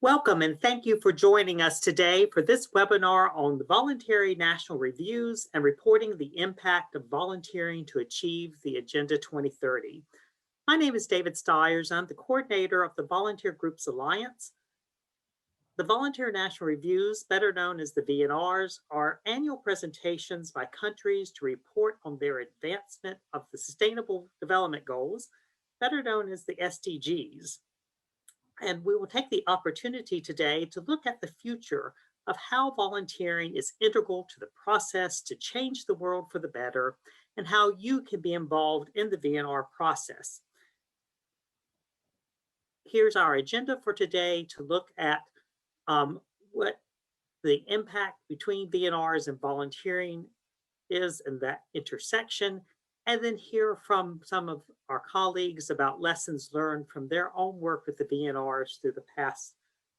Welcome and thank you for joining us today for this webinar on the Voluntary National Reviews and reporting the impact of volunteering to achieve the Agenda 2030. My name is David Styers. I'm the coordinator of the Volunteer Groups Alliance. The Voluntary National Reviews, better known as the VNRs, are annual presentations by countries to report on their advancement of the Sustainable Development Goals, better known as the SDGs. And we will take the opportunity today to look at the future of how volunteering is integral to the process to change the world for the better and how you can be involved in the VNR process. Here's our agenda for today to look at what the impact between VNRs and volunteering is in that intersection, and then hear from some of our colleagues about lessons learned from their own work with the VNRs through the past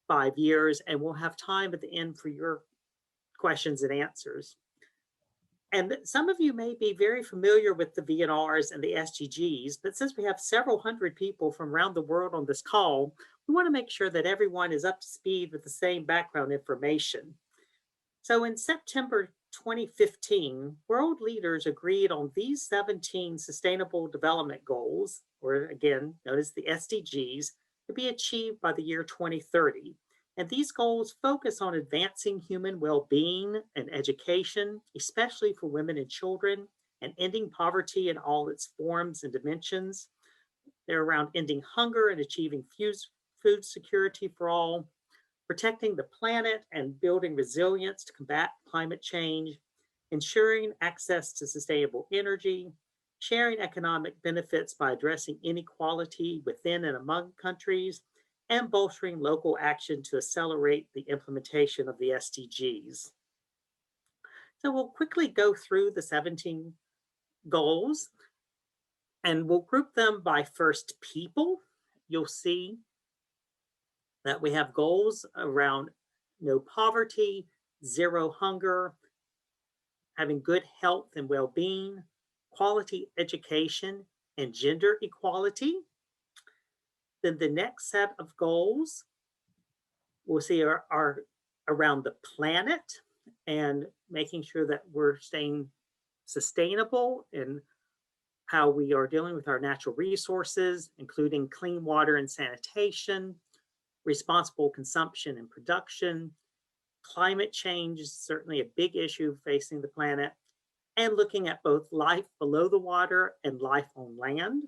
5 years. And we'll have time at the end for your questions and answers. And some of you may be very familiar with the VNRs and the SDGs, but since we have several hundred people from around the world on this call, we want to make sure that everyone is up to speed with the same background information. So in September 2015, world leaders agreed on these 17 Sustainable Development Goals, or again, known as the SDGs, to be achieved by the year 2030. And these goals focus on advancing human well-being and education, especially for women and children, and ending poverty in all its forms and dimensions. They're around ending hunger and achieving food security for all, protecting the planet and building resilience to combat climate change, ensuring access to sustainable energy, sharing economic benefits by addressing inequality within and among countries, and bolstering local action to accelerate the implementation of the SDGs. So we'll quickly go through the 17 goals, and we'll group them by first people. You'll see that we have goals around no poverty, zero hunger, having good health and well-being, quality education, and gender equality. Then the next set of goals we'll see are around the planet and making sure that we're staying sustainable in how we are dealing with our natural resources, including clean water and sanitation, responsible consumption and production. Climate change is certainly a big issue facing the planet, and looking at both life below the water and life on land.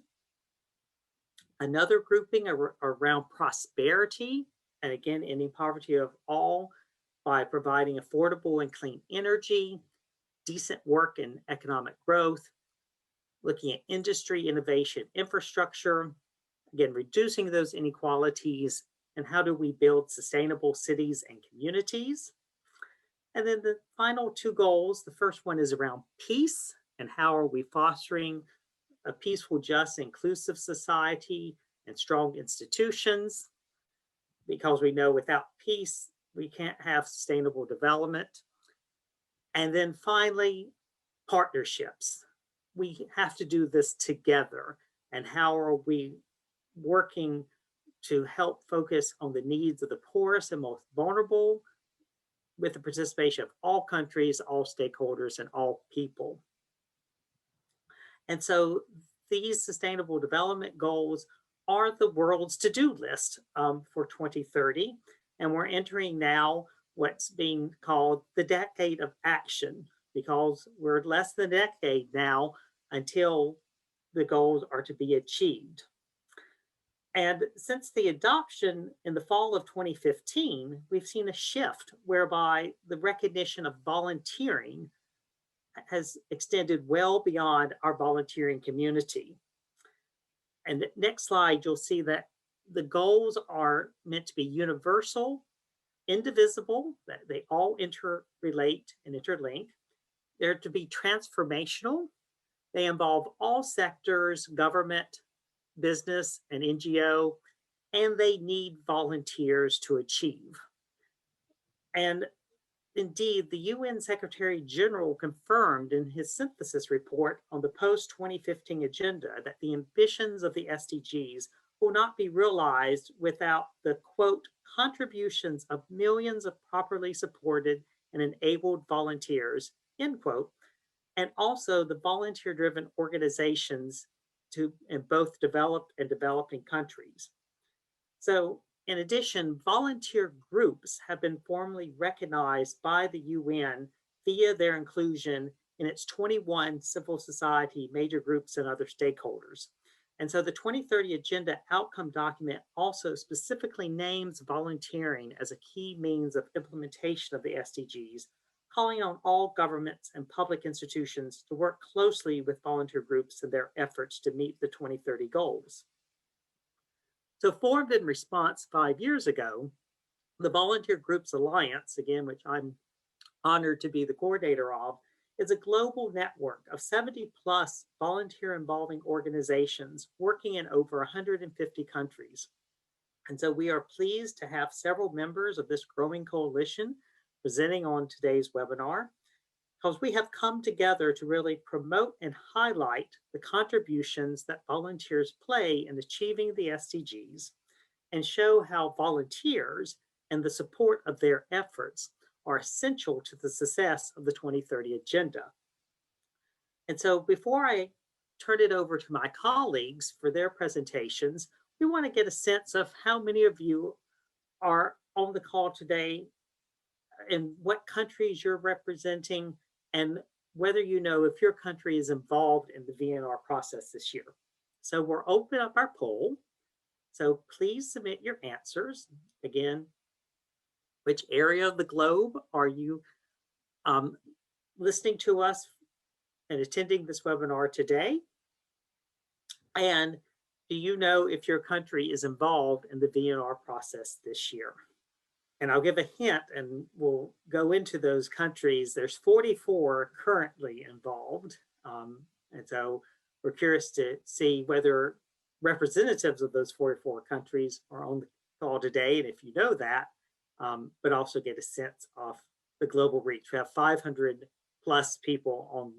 Another grouping around prosperity, and again, ending poverty of all by providing affordable and clean energy, decent work and economic growth, looking at industry, innovation, infrastructure, again, reducing those inequalities, and how do we build sustainable cities and communities. And then the final two goals, the first one is around peace and how are we fostering a peaceful, just, inclusive society and strong institutions, because we know without peace, we can't have sustainable development. And then finally, partnerships. We have to do this together. And how are we working to help focus on the needs of the poorest and most vulnerable with the participation of all countries, all stakeholders, and all people. And so these Sustainable Development Goals are the world's to-do list for 2030. And we're entering now what's being called the decade of action, because we're less than a decade now until the goals are to be achieved. And since the adoption in the fall of 2015, we've seen a shift whereby the recognition of volunteering has extended well beyond our volunteering community. And the next slide, you'll see that the goals are meant to be universal, indivisible, that they all interrelate and interlink. They're to be transformational. They involve all sectors, government, business, and NGO, and they need volunteers to achieve. And indeed, the UN Secretary General confirmed in his synthesis report on the post-2015 agenda that the ambitions of the SDGs will not be realized without the, quote, contributions of millions of properly supported and enabled volunteers, end quote, and also the volunteer-driven organizations in both developed and developing countries. So in addition, volunteer groups have been formally recognized by the UN via their inclusion in its 21 civil society major groups and other stakeholders. And so the 2030 Agenda Outcome Document also specifically names volunteering as a key means of implementation of the SDGs, calling on all governments and public institutions to work closely with volunteer groups in their efforts to meet the 2030 goals. So formed in response 5 years ago, the Volunteer Groups Alliance, again, which I'm honored to be the coordinator of, is a global network of 70 plus volunteer involving organizations working in over 150 countries. And so we are pleased to have several members of this growing coalition presenting on today's webinar, because we have come together to really promote and highlight the contributions that volunteers play in achieving the SDGs and show how volunteers and the support of their efforts are essential to the success of the 2030 Agenda. And so before I turn it over to my colleagues for their presentations, we want to get a sense of how many of you are on the call today and what countries you're representing, and whether you know if your country is involved in the VNR process this year. So we're opening up our poll. So please submit your answers. Again, which area of the globe are you listening to us and attending this webinar today? And do you know if your country is involved in the VNR process this year? And I'll give a hint and we'll go into those countries. There's 44 currently involved. And so we're curious to see whether representatives of those 44 countries are on the call today. And if you know that, but also get a sense of the global reach. We have 500 plus people on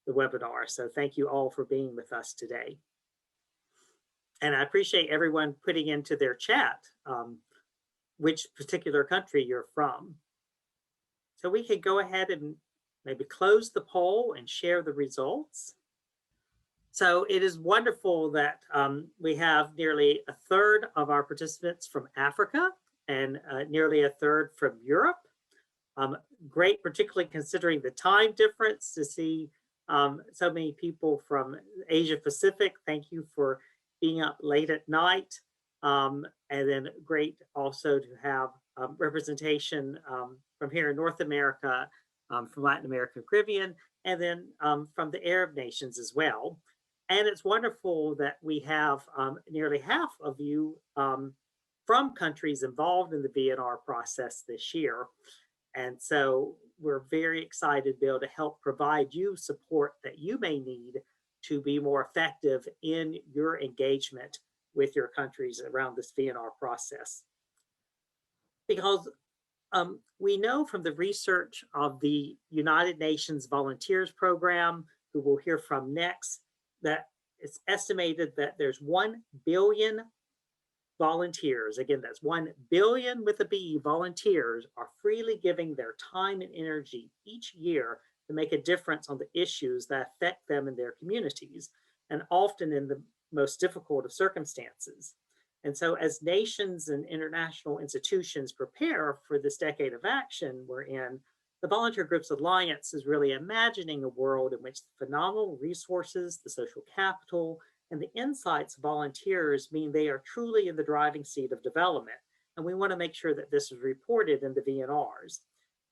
the webinar. So thank you all for being with us today. And I appreciate everyone putting into their chat which particular country you're from. So we could go ahead and maybe close the poll and share the results. So it is wonderful that we have nearly a third of our participants from Africa and nearly a third from Europe. Great, particularly considering the time difference, to see so many people from Asia Pacific. Thank you for being up late at night. And then great also to have representation from here in North America, from Latin America, Caribbean, and then from the Arab nations as well. And it's wonderful that we have nearly half of you from countries involved in the VNR process this year. And so we're very excited to be able to help provide you support that you may need to be more effective in your engagement with your countries around this VNR process. Because we know from the research of the United Nations Volunteers Program, who we'll hear from next, that it's estimated that there's 1 billion volunteers, again, that's 1 billion with a B, volunteers are freely giving their time and energy each year to make a difference on the issues that affect them in their communities, and often in the most difficult of circumstances. And so as nations and international institutions prepare for this decade of action we're in, the Volunteer Groups Alliance is really imagining a world in which the phenomenal resources, the social capital, and the insights of volunteers mean they are truly in the driving seat of development. And we want to make sure that this is reported in the VNRs.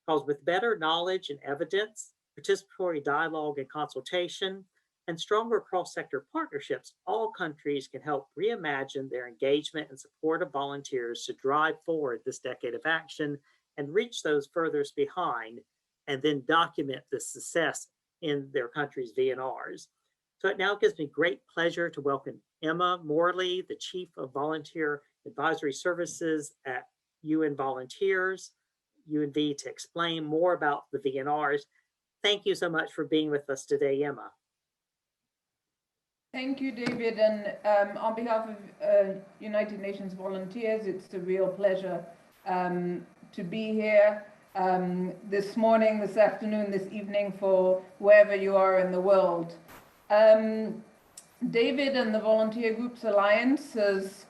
Because with better knowledge and evidence, participatory dialogue and consultation, and stronger cross-sector partnerships, all countries can help reimagine their engagement and support of volunteers to drive forward this decade of action and reach those furthest behind, and then document the success in their country's VNRs. So it now gives me great pleasure to welcome Emma Morley, the Chief of Volunteer Advisory Services at UN Volunteers, UNV, to explain more about the VNRs. Thank you so much for being with us today, Emma. Thank you, David. And on behalf of United Nations Volunteers, it's a real pleasure to be here this morning, this afternoon, this evening, for wherever you are in the world. David and the Volunteer Groups Alliance has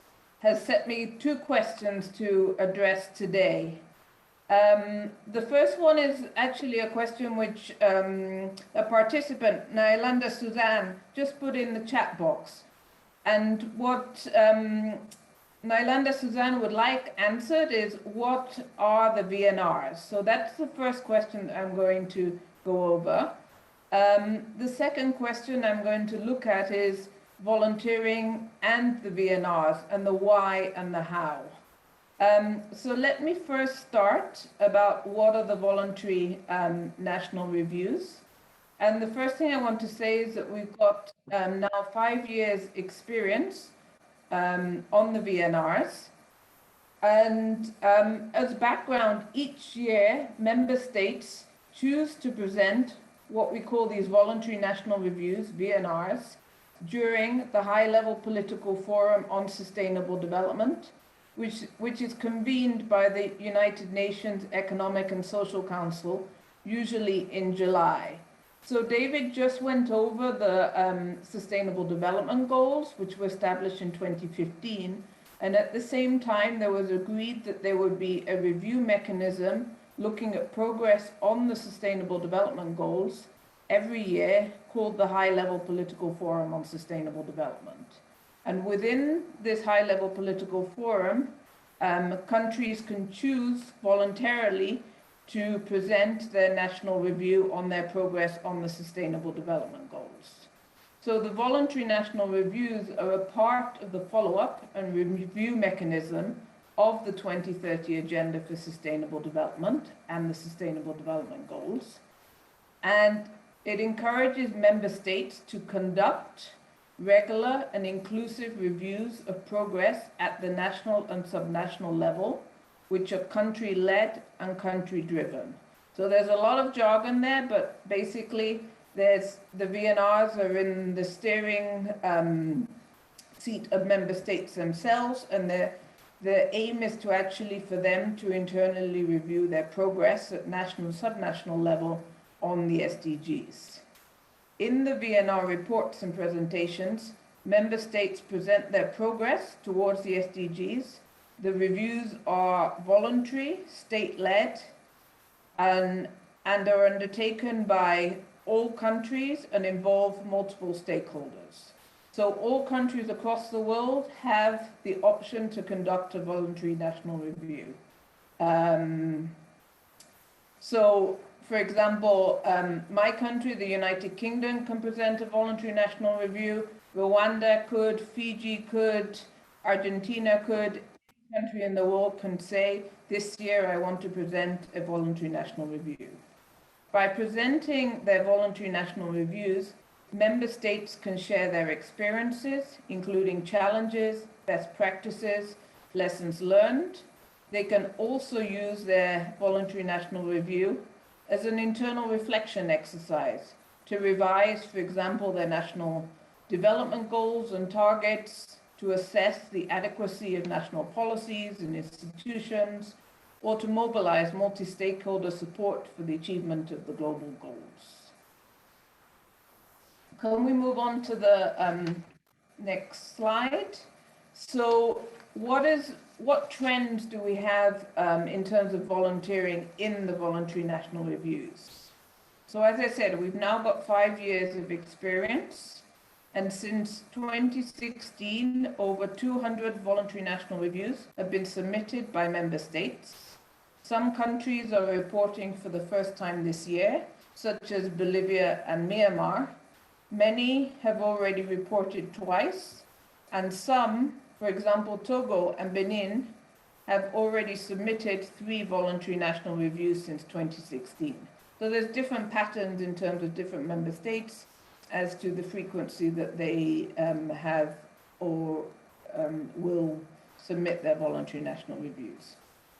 set me two questions to address today. The first one is actually a question which a participant, Nailanda Suzanne, just put in the chat box. And what Nailanda Suzanne would like answered is, what are the VNRs? So that's the first question I'm going to go over. The second question I'm going to look at is volunteering and the VNRs, and the why and the how. So let me first start about what are the voluntary national reviews. And the first thing I want to say is that we've got now 5 years experience on the VNRs. And as background, each year member states choose to present what we call these voluntary national reviews, VNRs, during the high-level political forum on sustainable development, which is convened by the United Nations Economic and Social Council, usually in July. So David just went over the Sustainable Development Goals, which were established in 2015. And at the same time, there was agreed that there would be a review mechanism looking at progress on the Sustainable Development Goals every year, called the High-Level Political Forum on Sustainable Development. And within this high-level political forum, countries can choose voluntarily to present their national review on their progress on the Sustainable Development Goals. So the voluntary national reviews are a part of the follow-up and review mechanism of the 2030 Agenda for Sustainable Development and the Sustainable Development Goals. And it encourages member states to conduct regular and inclusive reviews of progress at the national and subnational level, which are country-led and country-driven. So there's a lot of jargon there, but basically there's the VNRs are in the steering seat of member states themselves, and the aim is to actually for them to internally review their progress at national and subnational level on the SDGs. In the VNR reports and presentations, member states present their progress towards the SDGs. The reviews are voluntary, state-led, and are undertaken by all countries and involve multiple stakeholders. So all countries across the world have the option to conduct a voluntary national review. For example, my country, the United Kingdom, can present a voluntary national review. Rwanda could, Fiji could, Argentina could. Any country in the world can say, this year I want to present a voluntary national review. By presenting their voluntary national reviews, member states can share their experiences, including challenges, best practices, lessons learned. They can also use their voluntary national review as an internal reflection exercise to revise, for example, their national development goals and targets, to assess the adequacy of national policies and institutions, or to mobilize multi-stakeholder support for the achievement of the global goals. Can we move on to the next slide? So what trends do we have in terms of volunteering in the voluntary national reviews? So as I said, we've now got 5 years of experience, and since 2016, over 200 voluntary national reviews have been submitted by member states. Some countries are reporting for the first time this year, such as Bolivia and Myanmar. Many have already reported twice, and some, for example, Togo and Benin, have already submitted 3 voluntary national reviews since 2016. So there's different patterns in terms of different member states as to the frequency that they have or will submit their voluntary national reviews.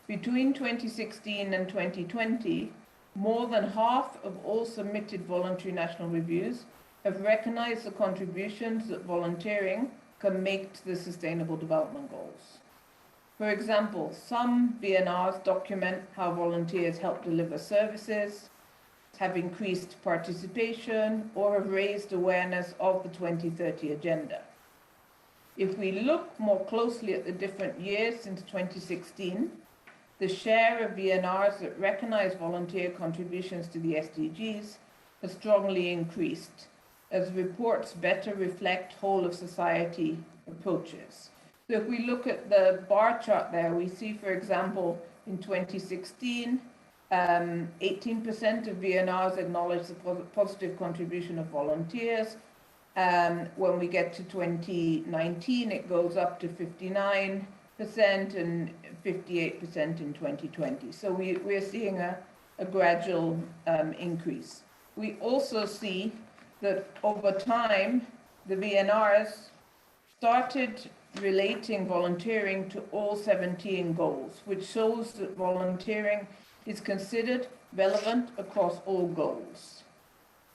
Between 2016 and 2020, more than half of all submitted voluntary national reviews have recognized the contributions that volunteering can make to the Sustainable Development Goals. For example, some VNRs document how volunteers help deliver services, have increased participation, or have raised awareness of the 2030 agenda. If we look more closely at the different years since 2016, the share of VNRs that recognize volunteer contributions to the SDGs has strongly increased, as reports better reflect whole of society approaches. So if we look at the bar chart there, we see, for example, in 2016, 18% of VNRs acknowledge the positive contribution of volunteers. When we get to 2019, it goes up to 59% and 58% in 2020. So we're seeing a gradual increase. We also see that over time, the VNRs started relating volunteering to all 17 goals, which shows that volunteering is considered relevant across all goals.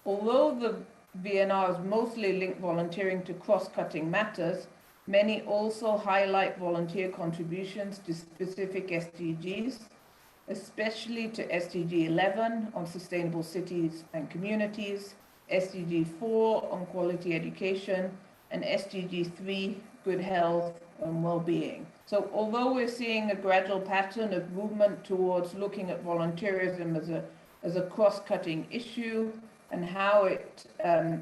Although the VNRs mostly link volunteering to cross-cutting matters, many also highlight volunteer contributions to specific SDGs, especially to SDG 11 on sustainable cities and communities, SDG 4 on quality education, and SDG 3, good health and well-being. So although we're seeing a gradual pattern of movement towards looking at volunteerism as a cross-cutting issue and how it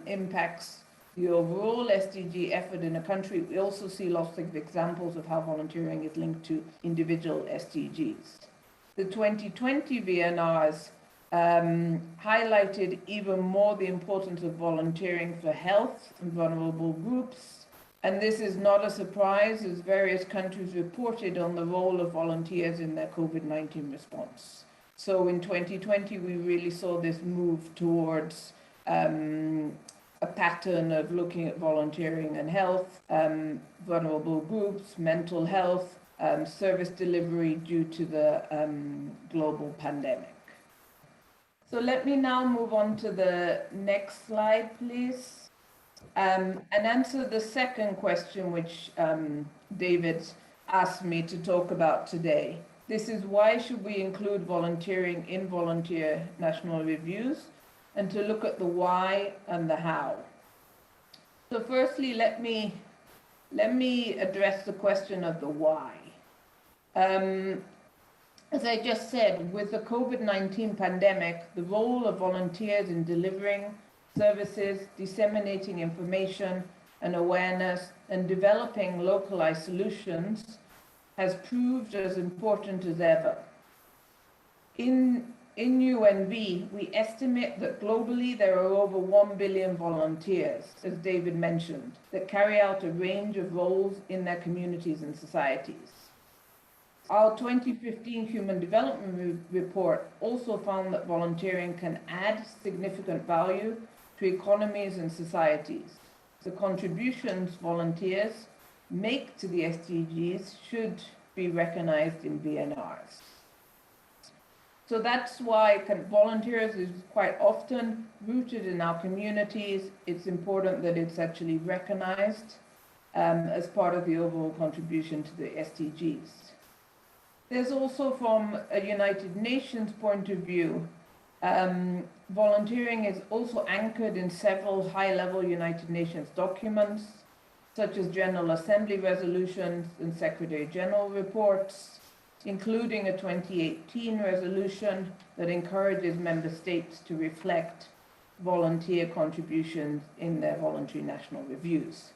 impacts the overall SDG effort in a country, we also see lots of examples of how volunteering is linked to individual SDGs. The 2020 VNRs highlighted even more the importance of volunteering for health and vulnerable groups. And this is not a surprise, as various countries reported on the role of volunteers in their COVID-19 response. So in 2020, we really saw this move towards a pattern of looking at volunteering and health, vulnerable groups, mental health, service delivery due to the global pandemic. So let me now move on to the next slide, please. And answer the second question, which David asked me to talk about today. This is why should we include volunteering in volunteer national reviews, and to look at the why and the how. So firstly, let me address the question of the why. As I just said, with the COVID-19 pandemic, the role of volunteers in delivering services, disseminating information and awareness, and developing localized solutions has proved as important as ever. In UNV, we estimate that globally there are over 1 billion volunteers, as David mentioned, that carry out a range of roles in their communities and societies. Our 2015 Human Development Report also found that volunteering can add significant value to economies and societies. The contributions volunteers make to the SDGs should be recognized in VNRs. So that's why volunteers is quite often rooted in our communities. It's important that it's actually recognized as part of the overall contribution to the SDGs. There's also, from a United Nations point of view, volunteering is also anchored in several high-level United Nations documents, such as General Assembly resolutions and Secretary General reports, including a 2018 resolution that encourages member states to reflect volunteer contributions in their voluntary national reviews.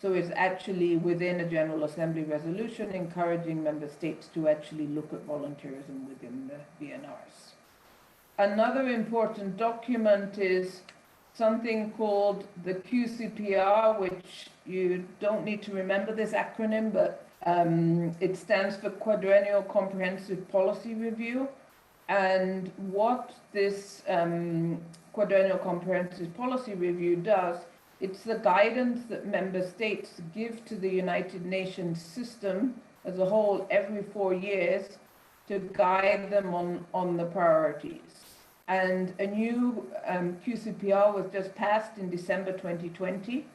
So it's actually within a General Assembly resolution encouraging member states to actually look at volunteerism within the VNRs. Another important document is something called the QCPR, which you don't need to remember this acronym, but it stands for Quadrennial Comprehensive Policy Review. And what this Quadrennial Comprehensive Policy Review does, it's the guidance that member states give to the United Nations system as a whole every 4 years to guide them on the priorities. And a new QCPR was just passed in December 2020,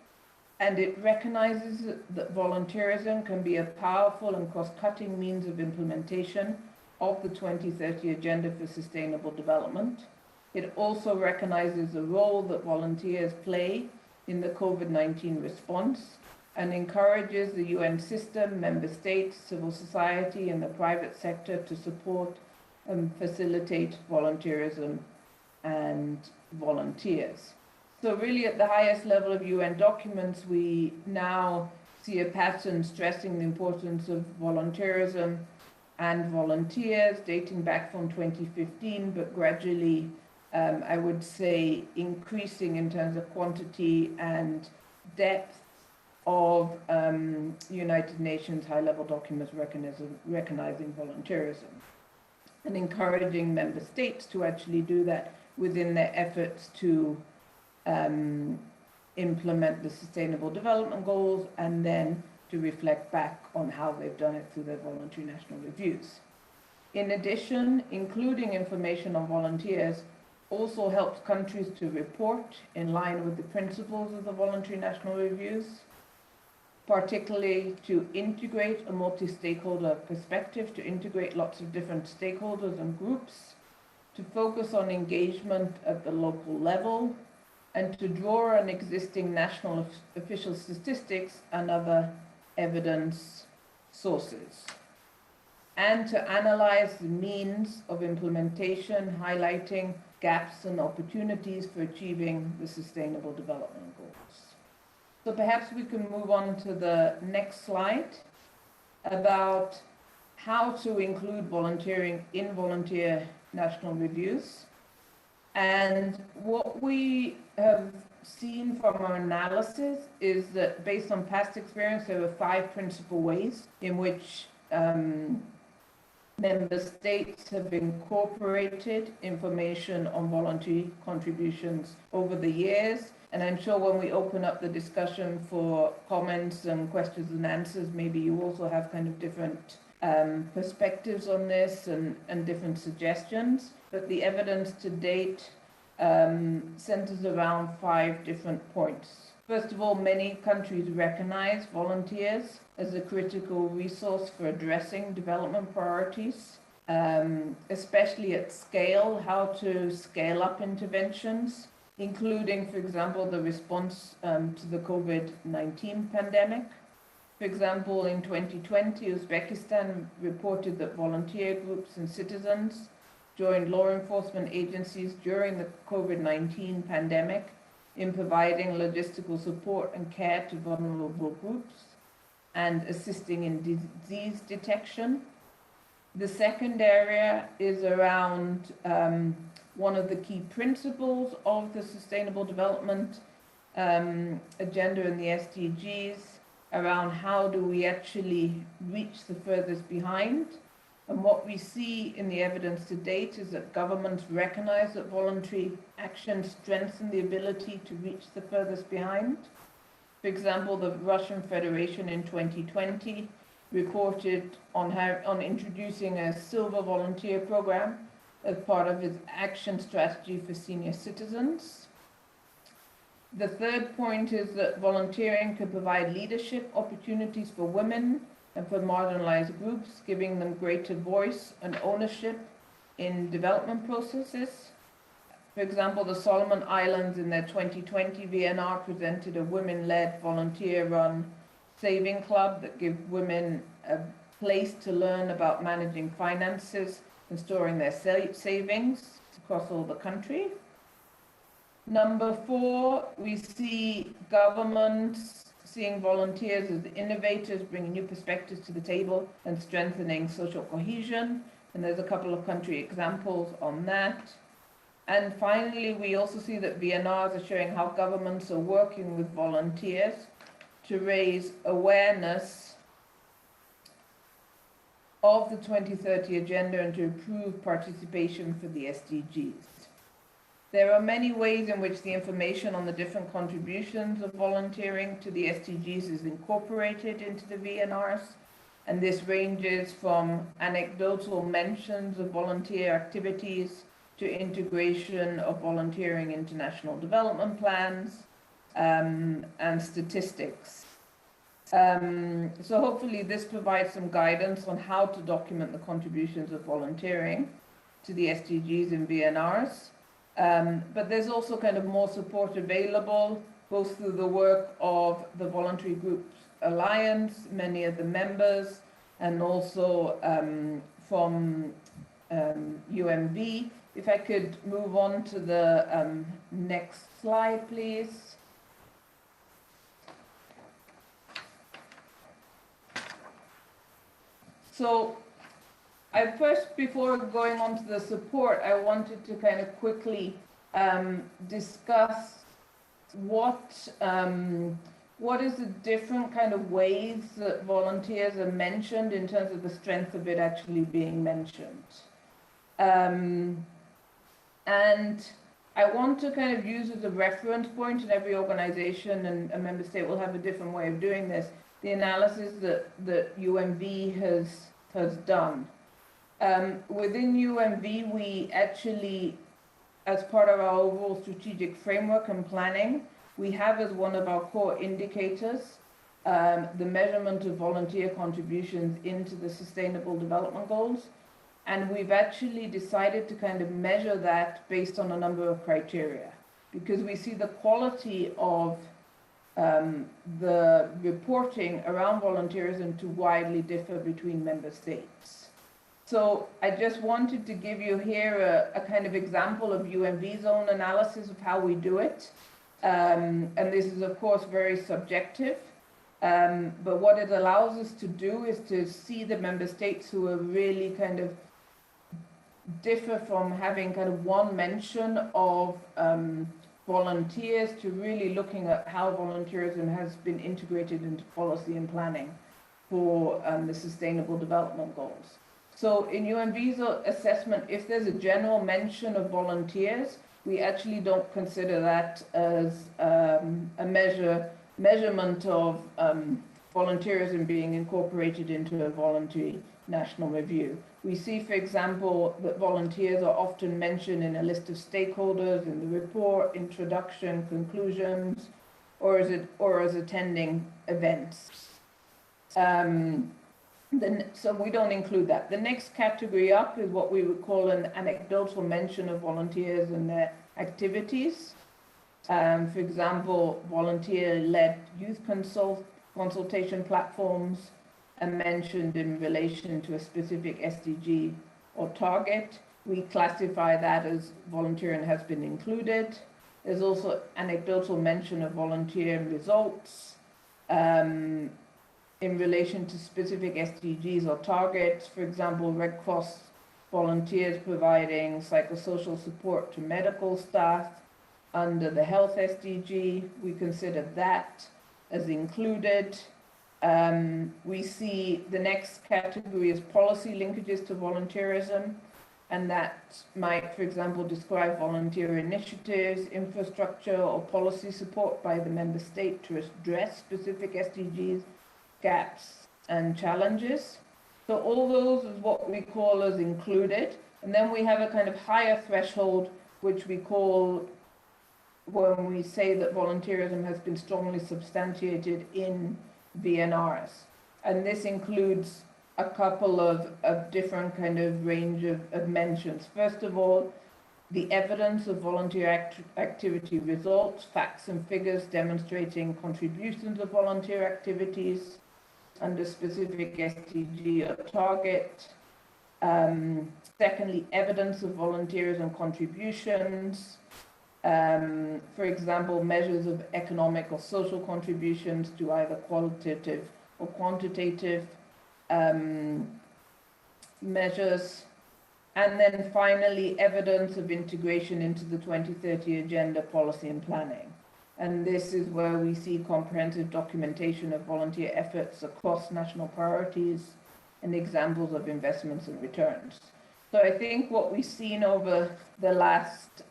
and it recognizes that volunteerism can be a powerful and cross-cutting means of implementation of the 2030 Agenda for Sustainable Development. It also recognizes the role that volunteers play in the COVID-19 response and encourages the UN system, member states, civil society, and the private sector to support and facilitate volunteerism and volunteers. So really at the highest level of UN documents, we now see a pattern stressing the importance of volunteerism and volunteers dating back from 2015, but gradually, I would say, increasing in terms of quantity and depth of United Nations high-level documents recognizing volunteerism and encouraging member states to actually do that within their efforts to implement the Sustainable Development Goals and then to reflect back on how they've done it through their Voluntary National Reviews. In addition, including information on volunteers also helps countries to report in line with the principles of the Voluntary National Reviews, particularly to integrate a multi-stakeholder perspective, to integrate lots of different stakeholders and groups, to focus on engagement at the local level, and to draw on existing national official statistics and other evidence sources, and to analyze the means of implementation, highlighting gaps and opportunities for achieving the Sustainable Development Goals. So perhaps we can move on to the next slide about how to include volunteering in volunteer national reviews. And what we have seen from our analysis is that based on past experience, there were 5 principal ways in which member states have incorporated information on voluntary contributions over the years. And I'm sure when we open up the discussion for comments and questions and answers, maybe you also have kind of different perspectives on this and different suggestions. But the evidence to date centers around 5 different points. First of all, many countries recognize volunteers as a critical resource for addressing development priorities, especially at scale, how to scale up interventions, including, for example, the response to the COVID-19 pandemic. For example, in 2020, Uzbekistan reported that volunteer groups and citizens joined law enforcement agencies during the COVID-19 pandemic in providing logistical support and care to vulnerable groups and assisting in disease detection. The second area is around one of the key principles of the Sustainable Development Agenda and the SDGs, around how do we actually reach the furthest behind. And what we see in the evidence to date is that governments recognize that voluntary action strengthens the ability to reach the furthest behind. For example, the Russian Federation in 2020 reported on introducing a silver volunteer program as part of its action strategy for senior citizens. The third point is that volunteering could provide leadership opportunities for women and for marginalized groups, giving them greater voice and ownership in development processes. For example, the Solomon Islands in their 2020 VNR presented a women-led, volunteer-run saving club that gives women a place to learn about managing finances and storing their savings across all the country. Number 4, we see governments seeing volunteers as innovators, bringing new perspectives to the table and strengthening social cohesion. And there's a couple of country examples on that. And finally, we also see that VNRs are showing how governments are working with volunteers to raise awareness of the 2030 Agenda and to improve participation for the SDGs. There are many ways in which the information on the different contributions of volunteering to the SDGs is incorporated into the VNRs, and this ranges from anecdotal mentions of volunteer activities to integration of volunteering into national development plans, and statistics. So hopefully this provides some guidance on how to document the contributions of volunteering to the SDGs and VNRs. But there's also kind of more support available, both through the work of the Voluntary Groups Alliance, many of the members, and also from UMV. If I could move on to the next slide, please. So before going on to the support, I wanted to kind of quickly discuss what is the different kind of ways that volunteers are mentioned in terms of the strength of it actually being mentioned. And I want to kind of use as a reference point, and every organization and a member state will have a different way of doing this, the analysis that UMV has done. Within UMV, we actually, as part of our overall strategic framework and planning, we have as one of our core indicators the measurement of volunteer contributions into the Sustainable Development Goals. And we've actually decided to kind of measure that based on a number of criteria, because we see the quality of the reporting around volunteerism to widely differ between member states. So I just wanted to give you here a kind of example of UMV's own analysis of how we do it. And this is, of course, very subjective. But what it allows us to do is to see the member states who are really kind of differ from having kind of one mention of volunteers to really looking at how volunteerism has been integrated into policy and planning for the Sustainable Development Goals. So in UMV's assessment, if there's a general mention of volunteers, we actually don't consider that as a measurement of volunteerism being incorporated into a voluntary national review. We see, for example, that volunteers are often mentioned in a list of stakeholders in the report, introduction, conclusions, or as attending events. So we don't include that. The next category up is what we would call an anecdotal mention of volunteers and their activities. For example, volunteer-led youth consultation platforms are mentioned in relation to a specific SDG or target. We classify that as volunteering has been included. There's also anecdotal mention of volunteer results in relation to specific SDGs or targets. For example, Red Cross volunteers providing psychosocial support to medical staff under the health SDG. We consider that as included. We see the next category is policy linkages to volunteerism, and that might, for example, describe volunteer initiatives, infrastructure, or policy support by the member state to address specific SDGs, gaps, and challenges. So all those is what we call as included. And then we have a kind of higher threshold, which we call when we say that volunteerism has been strongly substantiated in VNRs. And this includes a couple of different kind of range of mentions. First of all, the evidence of volunteer activity results, facts and figures demonstrating contributions of volunteer activities under specific SDG or target. Secondly, evidence of volunteerism contributions. For example, measures of economic or social contributions to either qualitative or quantitative measures. And then finally, evidence of integration into the 2030 Agenda Policy and Planning. And this is where we see comprehensive documentation of volunteer efforts across national priorities and examples of investments and returns. So I think what we've seen over the last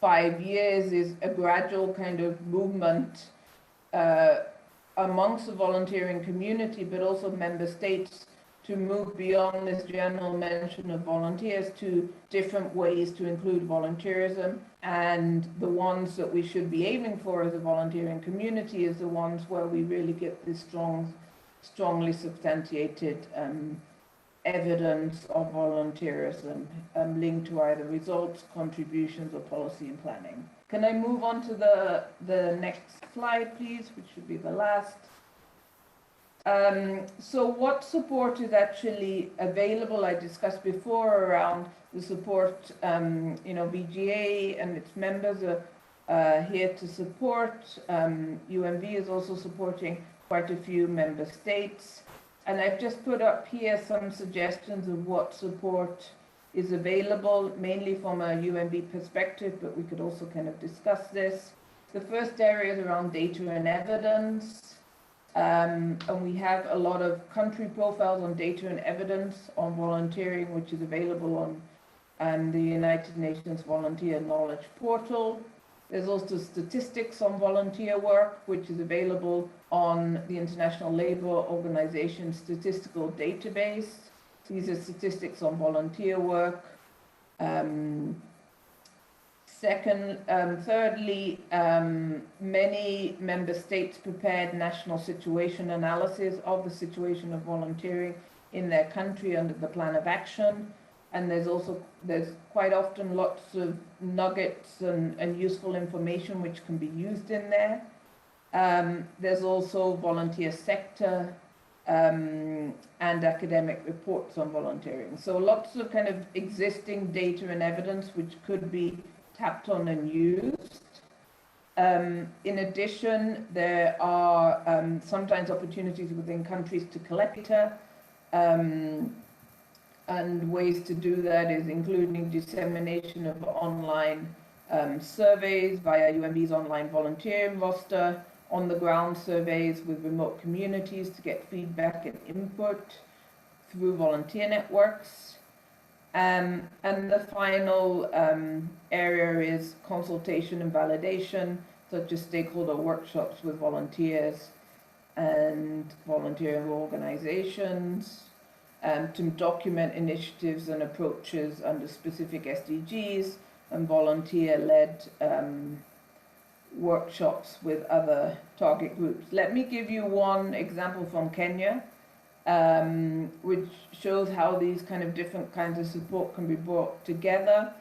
5 years is a gradual kind of movement amongst the volunteering community, but also member states, to move beyond this general mention of volunteers to different ways to include volunteerism. And the ones that we should be aiming for as a volunteering community is the ones where we really get this strongly substantiated evidence of volunteerism linked to either results, contributions, or policy and planning. Can I move on to the next slide, please, which should be the last? So what support is actually available? I discussed before around the support, VGA and its members are here to support. UNV is also supporting quite a few member states. And I've just put up here some suggestions of what support is available, mainly from a UNV perspective, but we could also kind of discuss this. The first area is around data and evidence. And we have a lot of country profiles on data and evidence on volunteering, which is available on the United Nations Volunteer Knowledge Portal. There's also statistics on volunteer work, which is available on the International Labour Organization statistical database. These are statistics on volunteer work. Thirdly, many member states prepared national situation analysis of the situation of volunteering in their country under the plan of action. And there's quite often lots of nuggets and useful information which can be used in there. There's also volunteer sector and academic reports on volunteering. So lots of kind of existing data and evidence which could be tapped on and used. In addition, there are sometimes opportunities within countries to collect data. And ways to do that is including dissemination of online surveys via UNV's online volunteering roster, on-the-ground surveys with remote communities to get feedback and input through volunteer networks. And the final area is consultation and validation, such as stakeholder workshops with volunteers and volunteering organizations. To document initiatives and approaches under specific SDGs and volunteer-led workshops with other target groups. Let me give you one example from Kenya, which shows how these kind of different kinds of support can be brought together,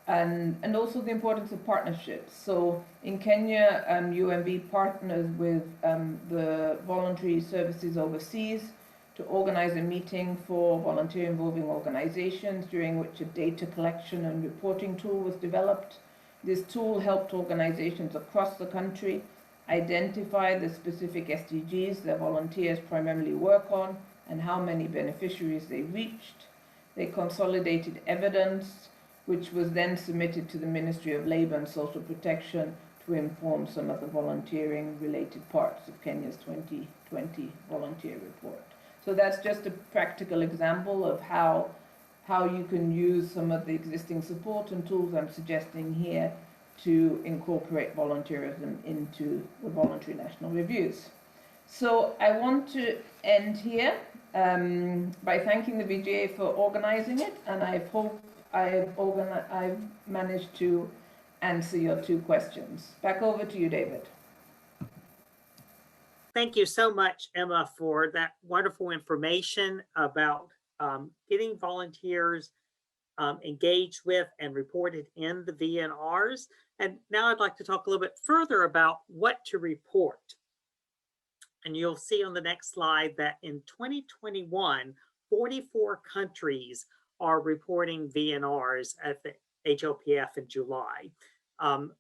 and also the importance of partnerships. So in Kenya, UNV partners with the voluntary services overseas to organize a meeting for volunteer involving organizations, during which a data collection and reporting tool was developed. This tool helped organizations across the country identify the specific SDGs their volunteers primarily work on and how many beneficiaries they reached. They consolidated evidence, which was then submitted to the Ministry of Labour and Social Protection to inform some of the volunteering related parts of Kenya's 2020 volunteer report. So that's just a practical example of how you can use some of the existing support and tools I'm suggesting here to incorporate volunteerism into the Voluntary National Reviews. So I want to end here by thanking the VGA for organizing it, and I hope I've managed to answer your two questions. Back over to you, David. Thank you so much, Emma, for that wonderful information about getting volunteers engaged with and reported in the VNRs. And now I'd like to talk a little bit further about what to report. And you'll see on the next slide that in 2021, 44 countries are reporting VNRs at the HLPF in July.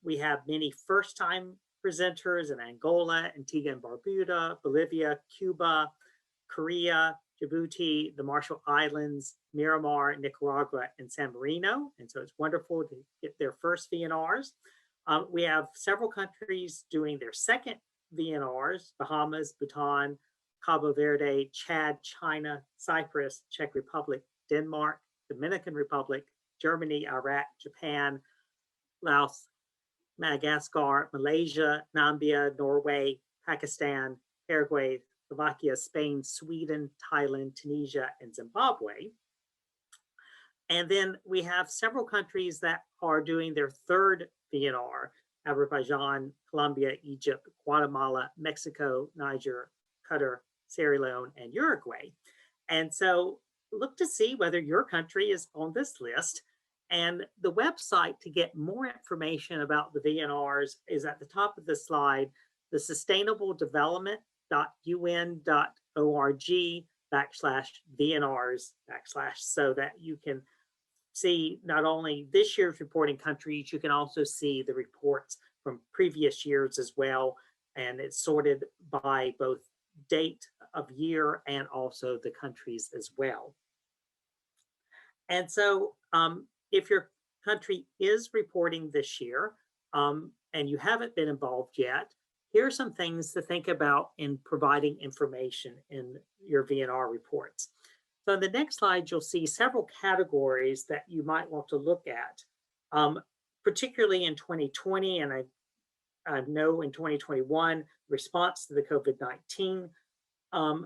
We have many first-time presenters in Angola, Antigua and Barbuda, Bolivia, Cuba, Korea, Djibouti, the Marshall Islands, Miramar, Nicaragua, and San Marino. And so it's wonderful to get their first VNRs. We have several countries doing their second VNRs: Bahamas, Bhutan, Cabo Verde, Chad, China, Cyprus, Czech Republic, Denmark, Dominican Republic, Germany, Iraq, Japan, Laos, Madagascar, Malaysia, Namibia, Norway, Pakistan, Paraguay, Slovakia, Spain, Sweden, Thailand, Tunisia, and Zimbabwe. And then we have several countries that are doing their third VNR: Azerbaijan, Colombia, Egypt, Guatemala, Mexico, Niger, Qatar, Sierra Leone, and Uruguay. And so look to see whether your country is on this list. And the website to get more information about the VNRs is at the top of the slide, the sustainabledevelopment.un.org/VNRs/ so that you can see not only this year's reporting countries, you can also see the reports from previous years as well. And it's sorted by both date of year and also the countries as well. And so if your country is reporting this year and you haven't been involved yet, here are some things to think about in providing information in your VNR reports. So in the next slide, you'll see several categories that you might want to look at, particularly in 2020, and I know in 2021, response to the COVID-19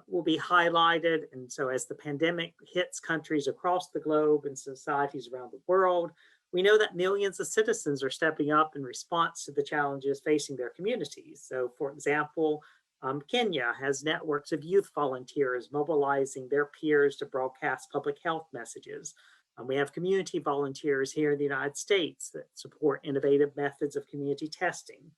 will be highlighted. And so as the pandemic hits countries across the globe and societies around the world, we know that millions of citizens are stepping up in response to the challenges facing their communities. So for example, Kenya has networks of youth volunteers mobilizing their peers to broadcast public health messages. We have community volunteers here in the United States that support innovative methods of community testing.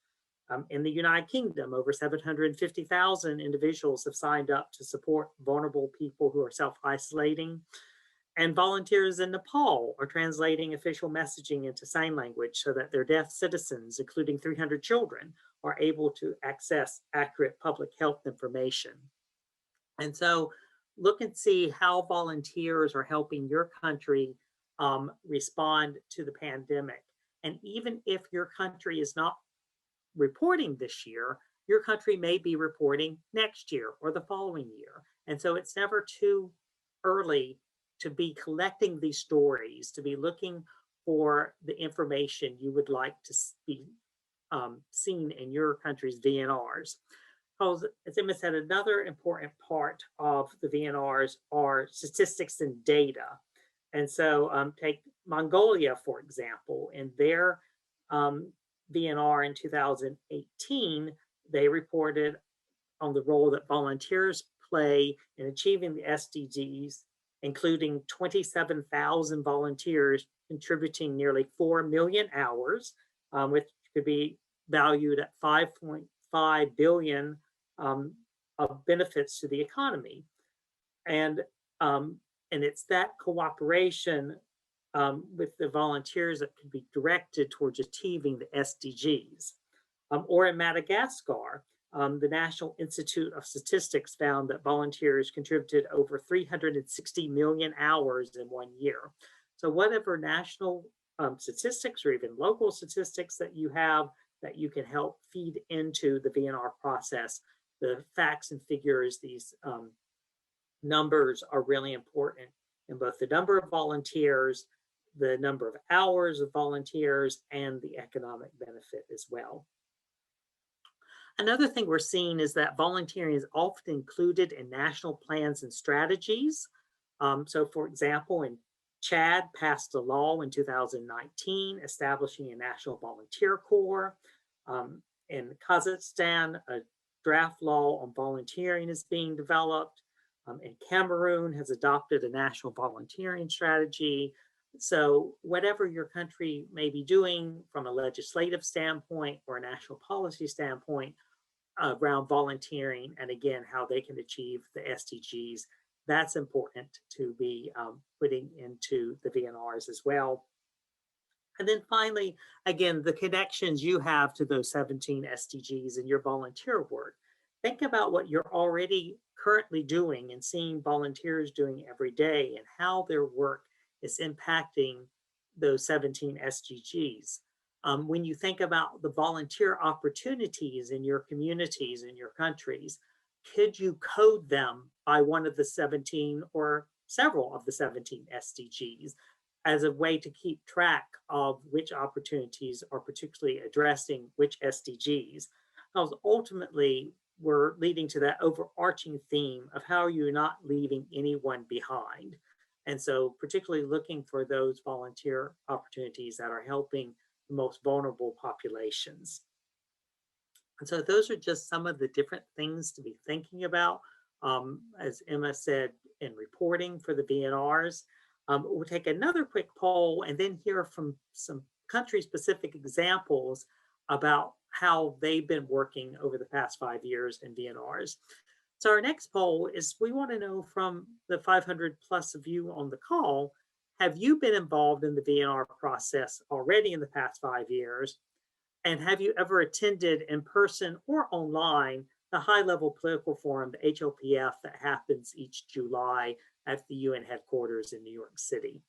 In the United Kingdom, over 750,000 individuals have signed up to support vulnerable people who are self-isolating. And volunteers in Nepal are translating official messaging into sign language so that their deaf citizens, including 300 children, are able to access accurate public health information. And so look and see how volunteers are helping your country respond to the pandemic. And even if your country is not reporting this year, your country may be reporting next year or the following year. And so it's never too early to be collecting these stories, to be looking for the information you would like to be seen in your country's VNRs. Because as Emma said, another important part of the VNRs are statistics and data. And so take Mongolia, for example, in their VNR in 2018, they reported on the role that volunteers play in achieving the SDGs, including 27,000 volunteers contributing nearly 4 million hours, which could be valued at 5.5 billion of benefits to the economy. And it's that cooperation with the volunteers that could be directed towards achieving the SDGs. Or in Madagascar, the National Institute of Statistics found that volunteers contributed over 360 million hours in 1 year. So whatever national statistics or even local statistics that you have that you can help feed into the VNR process, the facts and figures, these numbers are really important in both the number of volunteers, the number of hours of volunteers, and the economic benefit as well. Another thing we're seeing is that volunteering is often included in national plans and strategies. So for example, in Chad passed a law in 2019 establishing a national volunteer corps. In Kazakhstan, a draft law on volunteering is being developed. And Cameroon has adopted a national volunteering strategy. So whatever your country may be doing from a legislative standpoint or a national policy standpoint around volunteering, and again, how they can achieve the SDGs, that's important to be putting into the VNRs as well. And then finally, again, the connections you have to those 17 SDGs in your volunteer work. Think about what you're already currently doing and seeing volunteers doing every day and how their work is impacting those 17 SDGs. When you think about the volunteer opportunities in your communities, in your countries, could you code them by one of the 17 or several of the 17 SDGs as a way to keep track of which opportunities are particularly addressing which SDGs? Because ultimately, were leading to that overarching theme of how you're not leaving anyone behind. And so particularly looking for those volunteer opportunities that are helping the most vulnerable populations. And so those are just some of the different things to be thinking about. As Emma said, in reporting for the VNRs. We'll take another quick poll and then hear from some country-specific examples about how they've been working over the past 5 years in VNRs. So our next poll is, we want to know from the 500 plus of you on the call, have you been involved in the VNR process already in the past 5 years? And have you ever attended in person or online the high-level political forum, the HOPF, that happens each July at the UN headquarters in New York City?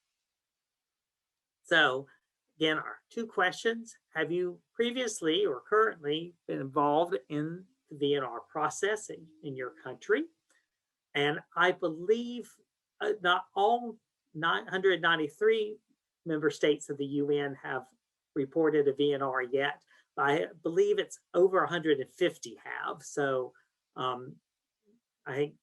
So again, our 2 questions: have you previously or currently been involved in the VNR process in your country? And I believe not all 993 member states of the UN have reported a VNR yet. I believe it's over 150 have. So I think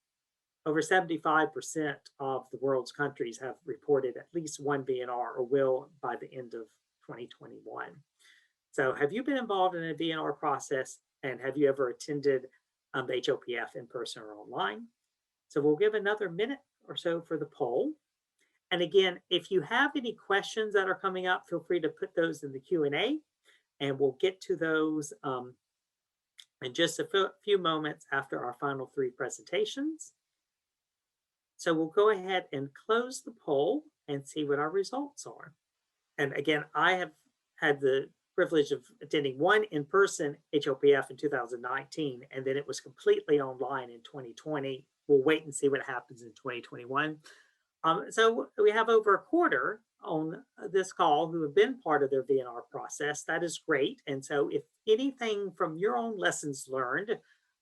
over 75% of the world's countries have reported at least one VNR or will by the end of 2021. So have you been involved in a VNR process, and have you ever attended the HOPF in person or online? So we'll give another minute or so for the poll. And again, if you have any questions that are coming up, feel free to put those in the Q&A, and we'll get to those in just a few moments after our final 3 presentations. So we'll go ahead and close the poll and see what our results are. And again, I have had the privilege of attending one in-person HOPF in 2019, and then it was completely online in 2020. We'll wait and see what happens in 2021. So we have over a quarter on this call who have been part of their VNR process. That is great. And so if anything from your own lessons learned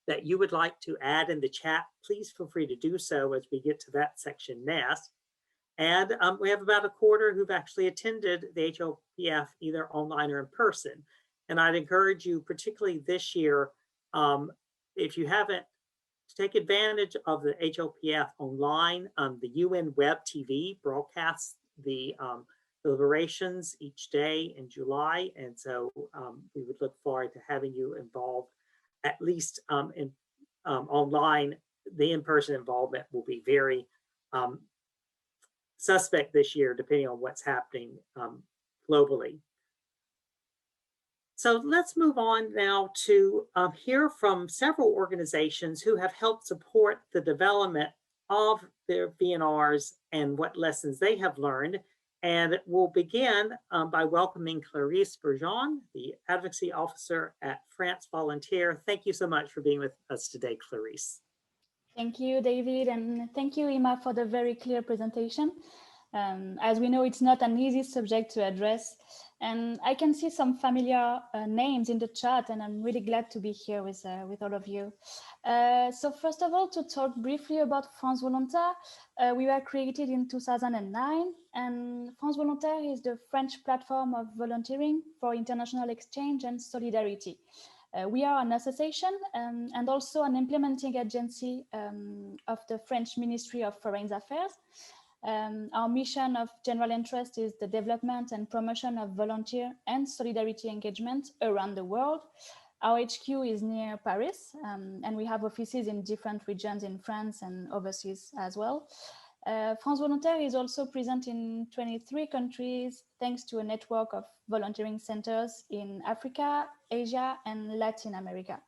that you would like to add in the chat, please feel free to do so as we get to that section next. And we have about a quarter who've actually attended the HOPF either online or in person. And I'd encourage you, particularly this year, if you haven't, to take advantage of the HOPF online. The UN Web TV broadcasts the deliberations each day in July. And so we would look forward to having you involved, at least in online. The in-person involvement will be very suspect this year, depending on what's happening globally. So let's move on now to hear from several organizations who have helped support the development of their VNRs and what lessons they have learned. And we'll begin by welcoming Clarisse Bourjon, the Advocacy Officer at France Volontaires. Thank you so much for being with us today, Clarisse. Thank you, David, and thank you, Emma, for the very clear presentation. As we know, it's not an easy subject to address, and I can see some familiar names in the chat, and I'm really glad to be here with all of you. So first of all, to talk briefly about France Volontaires, we were created in 2009, and France Volontaires is the French platform of volunteering for international exchange and solidarity. We are an association and also an implementing agency of the French Ministry of Foreign Affairs. Our mission of general interest is the development and promotion of volunteer and solidarity engagement around the world. Our HQ is near Paris, and we have offices in different regions in France and overseas as well. France Volontaires is also present in 23 countries, thanks to a network of volunteering centers in Africa, Asia, and Latin America.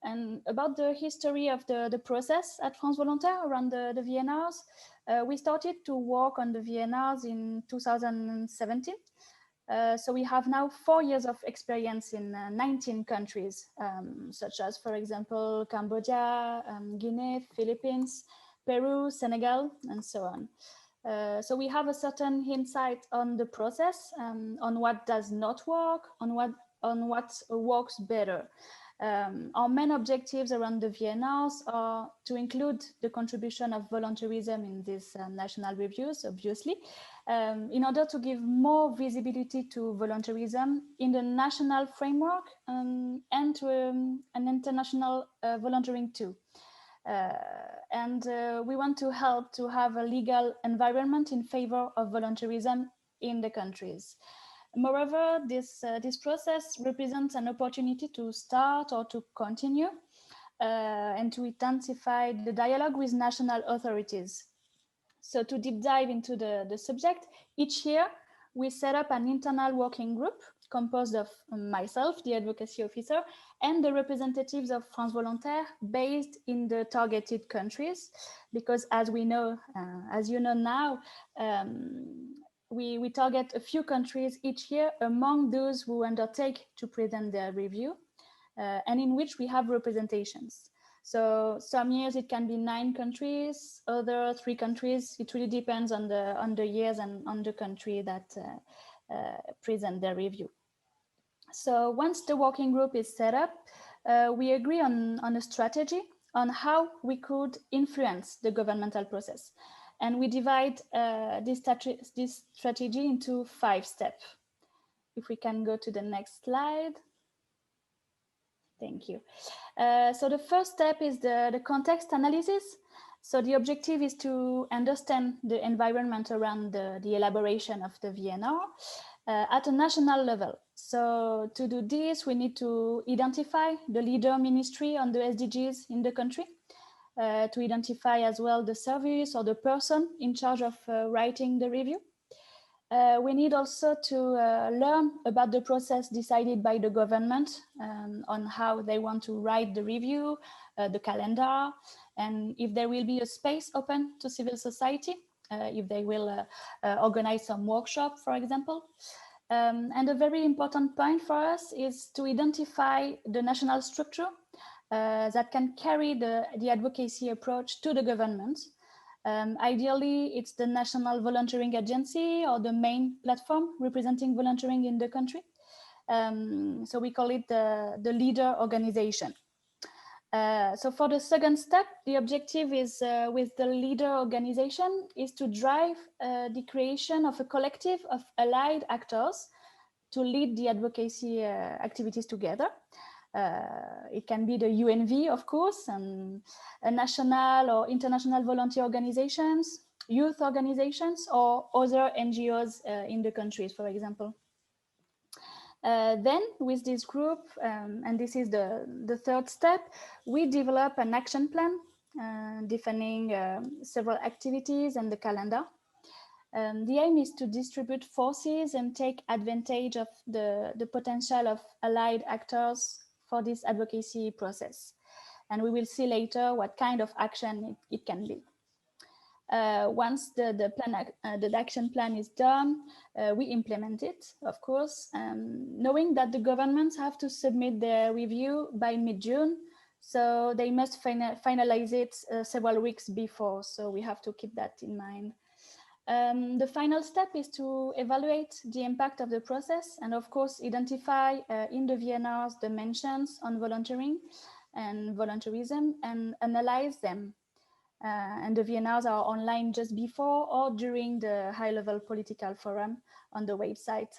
And about the history of the process at France Volontaires around the VNRs, we started to work on the VNRs in 2017. So we have now 4 years of experience in 19 countries, such as, for example, Cambodia, Guinea, Philippines, Peru, Senegal, and so on. So we have a certain insight on the process, on what does not work, on what works better. Our main objectives around the VNRs are to include the contribution of voluntarism in these national reviews, obviously, in order to give more visibility to voluntarism in the national framework and to an international volunteering too. We want to help to have a legal environment in favor of voluntarism in the countries. Moreover, this process represents an opportunity to start or to continue and to intensify the dialogue with national authorities. So to deep dive into the subject, each year we set up an internal working group composed of myself, the advocacy officer, and the representatives of France Volontaires based in the targeted countries. Because as we know, as you know now, we target a few countries each year among those who undertake to present their review and in which we have representations. So some years it can be 9 countries, other 3 countries. It really depends on the years and on the country that present their review. So once the working group is set up, we agree on a strategy on how we could influence the governmental process. And we divide this strategy into 5 steps. If we can go to the next slide. Thank you. So the first step is the context analysis. So the objective is to understand the environment around the elaboration of the VNR at a national level. So to do this, we need to identify the leader ministry on the SDGs in the country, to identify as well the service or the person in charge of writing the review. We need also to learn about the process decided by the government on how they want to write the review, the calendar, and if there will be a space open to civil society, if they will organize some workshop, for example. And a very important point for us is to identify the national structure that can carry the advocacy approach to the government. Ideally, it's the National Volunteering Agency or the main platform representing volunteering in the country. So we call it the leader organization. So for the second step, the objective is with the leader organization is to drive the creation of a collective of allied actors to lead the advocacy activities together. It can be the UNV, of course, and national or international volunteer organizations, youth organizations, or other NGOs in the countries, for example. Then with this group, and this is the third step, we develop an action plan defining several activities and the calendar. The aim is to distribute forces and take advantage of the potential of allied actors for this advocacy process. And we will see later what kind of action it can be. Once the action plan is done, we implement it, of course, knowing that the governments have to submit their review by mid-June, so they must finalize it several weeks before, so we have to keep that in mind. The final step is to evaluate the impact of the process and, of course, identify in the VNRs the mentions on volunteering and voluntarism and analyze them. And the VNRs are online just before or during the high-level political forum on the website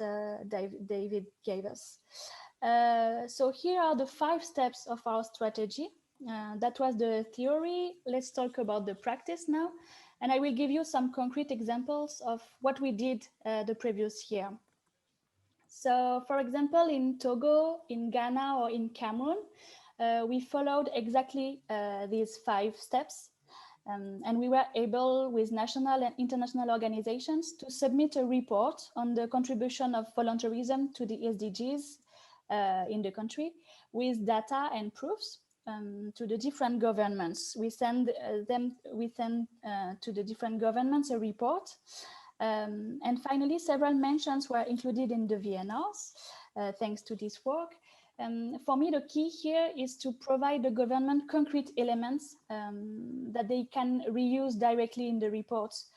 David gave us. So here are the 5 steps of our strategy. That was the theory. Let's talk about the practice now. And I will give you some concrete examples of what we did the previous year. So, for example, in Togo, in Ghana, or in Cameroon, we followed exactly these 5 steps. And we were able, with national and international organizations, to submit a report on the contribution of voluntarism to the SDGs in the country, with data and proofs. To the different governments. We send to the different governments a report. And finally, several mentions were included in the VNRs, thanks to this work. For me, the key here is to provide the government concrete elements that they can reuse directly in the reports,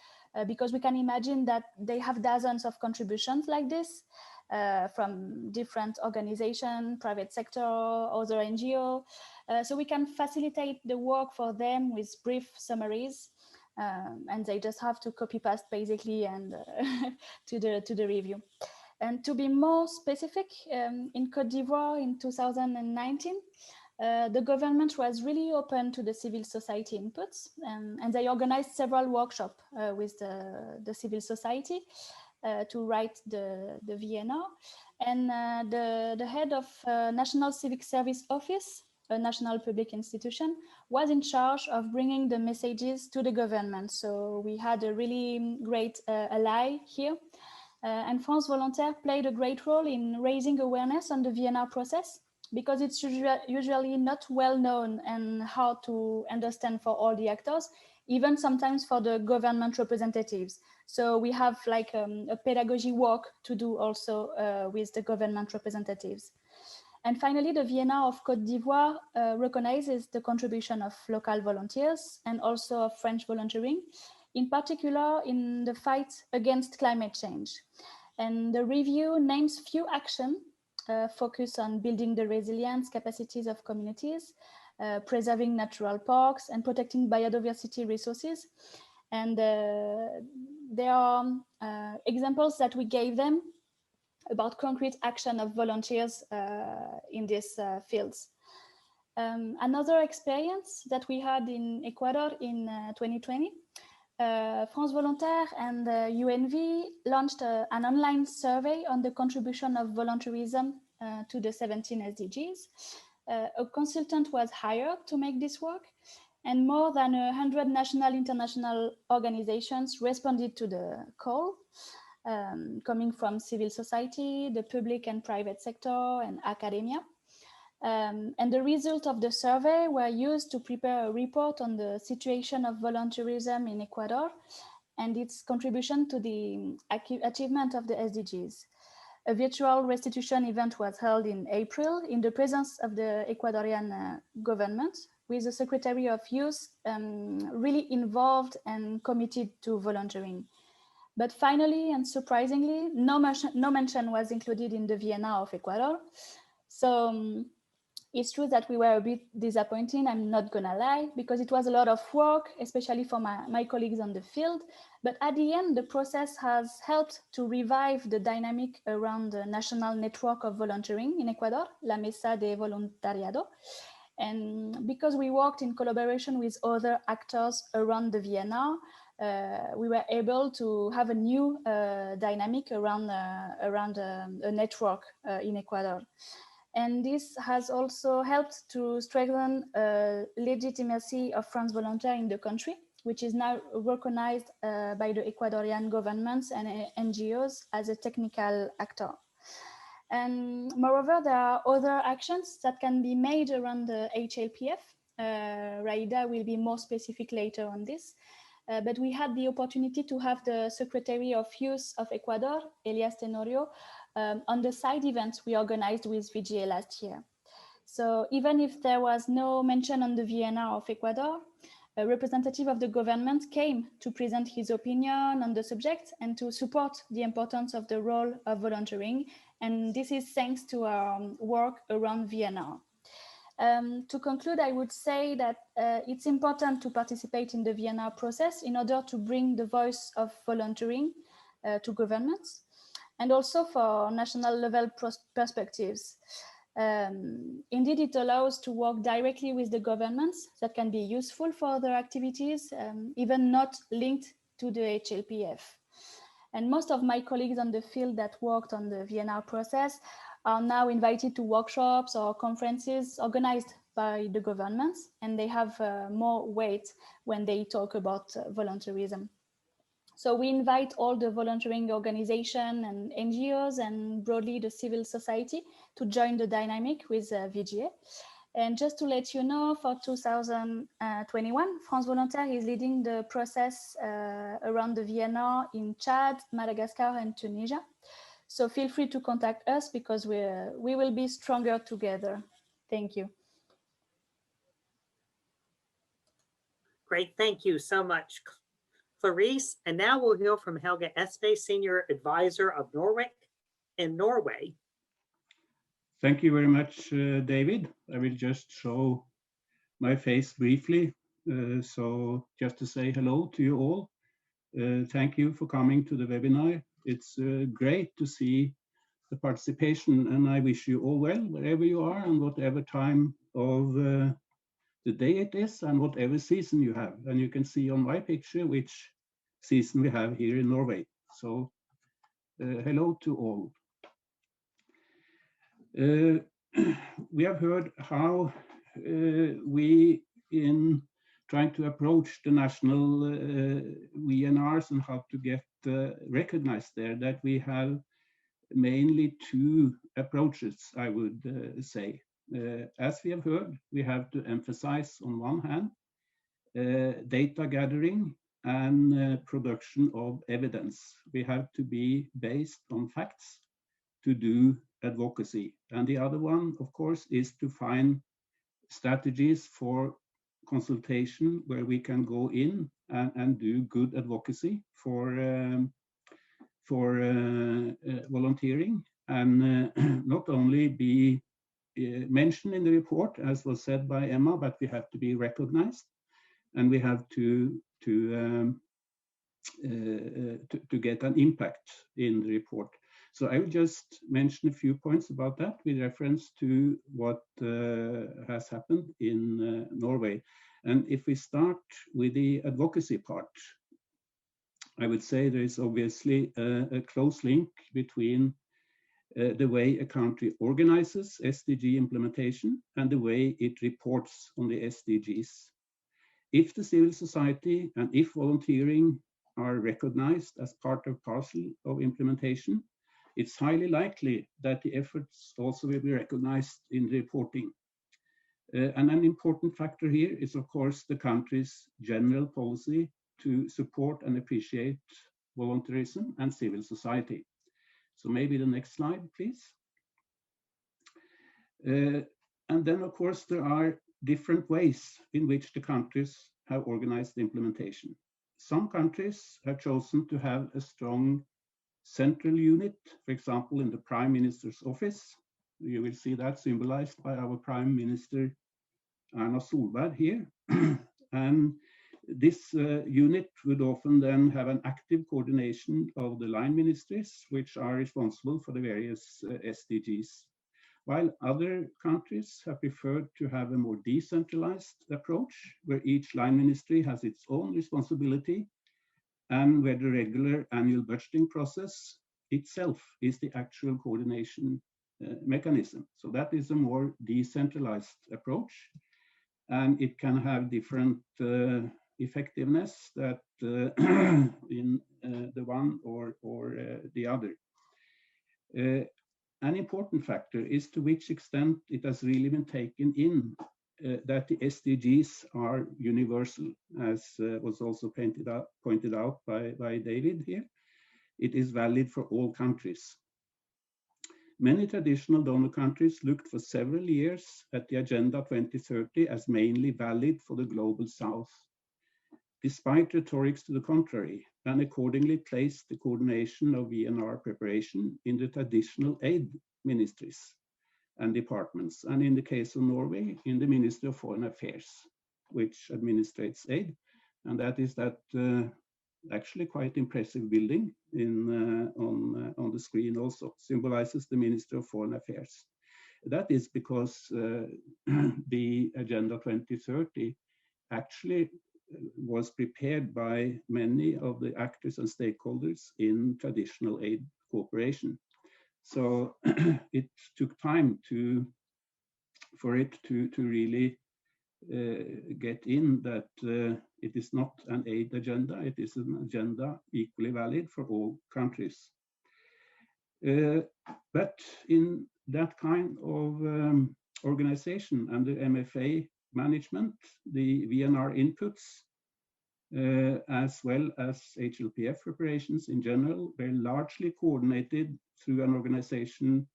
because we can imagine that they have dozens of contributions like this. from different organizations, private sector, other NGO. So we can facilitate the work for them with brief summaries, and they just have to copy paste basically and to the review. And to be more specific, in Côte d'Ivoire in 2019, the government was really open to the civil society inputs, and they organized several workshops with the civil society to write the VNR. And the head of National Civic Service Office, a national public institution, was in charge of bringing the messages to the government. So we had a really great ally here. And France Volontaires played a great role in raising awareness on the VNR process, because it's usually not well known and hard to understand for all the actors, even sometimes for the government representatives. So we have like a pedagogy work to do also with the government representatives. And finally, the VNR of Côte d'Ivoire recognizes the contribution of local volunteers and also of French volunteering, in particular in the fight against climate change. And the review names few actions focus on building the resilience capacities of communities, preserving natural parks, and protecting biodiversity resources. And there are examples that we gave them about concrete action of volunteers in these fields. Another experience that we had in Ecuador in 2020, France Volontaires and UNV launched an online survey on the contribution of volunteerism to the 17 SDGs. A consultant was hired to make this work, and more than 100 national international organizations responded to the call, coming from civil society, the public and private sector, and academia. And the result of the survey were used to prepare a report on the situation of volunteerism in Ecuador and its contribution to the achievement of the SDGs. A virtual restitution event was held in April in the presence of the Ecuadorian government, with the Secretary of Youth really involved and committed to volunteering. But finally, and surprisingly, no mention was included in the VNR of Ecuador. So it's true that we were a bit disappointed, I'm not gonna lie, because it was a lot of work, especially for my colleagues on the field. But at the end, the process has helped to revive the dynamic around the national network of volunteering in Ecuador, La Mesa de Voluntariado. And because we worked in collaboration with other actors around the VNR, we were able to have a new dynamic around a network in Ecuador. And this has also helped to strengthen legitimacy of France Volontaires in the country, which is now recognized by the Ecuadorian governments and NGOs as a technical actor. And moreover, there are other actions that can be made around the HLPF. Raida will be more specific later on this. But we had the opportunity to have the Secretary of Youth of Ecuador, Elias Tenorio, on the side events we organized with VGA last year. So even if there was no mention on the VNR of Ecuador, a representative of the government came to present his opinion on the subject and to support the importance of the role of volunteering. And this is thanks to our work around VNR. To conclude, I would say that it's important to participate in the VNR process in order to bring the voice of volunteering to governments, and also for national level perspectives. Indeed, it allows to work directly with the governments that can be useful for other activities, even not linked to the HLPF. And most of my colleagues on the field that worked on the VNR process are now invited to workshops or conferences organized by the governments, and they have more weight when they talk about volunteerism. So we invite all the volunteering organizations and NGOs and broadly the civil society to join the dynamic with VGA. And just to let you know, for 2021, France Volontaires is leading the process around the VNR in Chad, Madagascar, and Tunisia. So feel free to contact us because we will be stronger together. Thank you. Great, thank you so much, Clarisse. And now we'll hear from Helga Espe, Senior Advisor of Norway. in Norway. Thank you very much, David. I will just show my face briefly. So just to say hello to you all. Thank you for coming to the webinar. It's great to see the participation, and I wish you all well wherever you are and whatever time of the day it is and whatever season you have. And you can see on my picture which season we have here in Norway. So hello to all. We have heard how we, in trying to approach the national VNRs and how to get recognized there, that we have mainly two approaches, I would say. As we have heard, we have to emphasize on one hand data gathering and production of evidence. We have to be based on facts to do advocacy. And the other one, of course, is to find strategies for consultation where we can go in and do good advocacy for volunteering, and not only be mentioned in the report, as was said by Emma, but we have to be recognized, and we have to get an impact in the report. So I will just mention a few points about that with reference to what has happened in Norway. And if we start with the advocacy part, I would say there is obviously a close link between the way a country organizes SDG implementation and the way it reports on the SDGs. If the civil society and if volunteering are recognized as part of parcel of implementation, it's highly likely that the efforts also will be recognized in reporting. And an important factor here is, of course, the country's general policy to support and appreciate voluntarism and civil society. So maybe the next slide, please. And then, of course, there are different ways in which the countries have organized the implementation. Some countries have chosen to have a strong central unit, for example, in the Prime Minister's office. You will see that symbolized by our Prime Minister, Erna Solberg, here. And this unit would often then have an active coordination of the line ministries, which are responsible for the various SDGs. While other countries have preferred to have a more decentralized approach, where each line ministry has its own responsibility, and where the regular annual budgeting process itself is the actual coordination mechanism. So that is a more decentralized approach, and it can have different effectiveness that in the one or the other. An important factor is to which extent it has really been taken in that the SDGs are universal, as was also pointed out by David here. It is valid for all countries. Many traditional donor countries looked for several years at the Agenda 2030 as mainly valid for the Global South, despite rhetorics to the contrary, and accordingly placed the coordination of VNR preparation in the traditional aid ministries and departments, and in the case of Norway, in the Ministry of Foreign Affairs, which administrates aid. And that is that actually quite impressive building on the screen also, symbolizes the Ministry of Foreign Affairs. That is because the Agenda 2030 actually was prepared by many of the actors and stakeholders in traditional aid cooperation. So it took time for it to really get in that it is not an aid agenda, it is an agenda equally valid for all countries. But in that kind of organization under MFA management, the VNR inputs, as well as HLPF preparations in general, were largely coordinated through an organization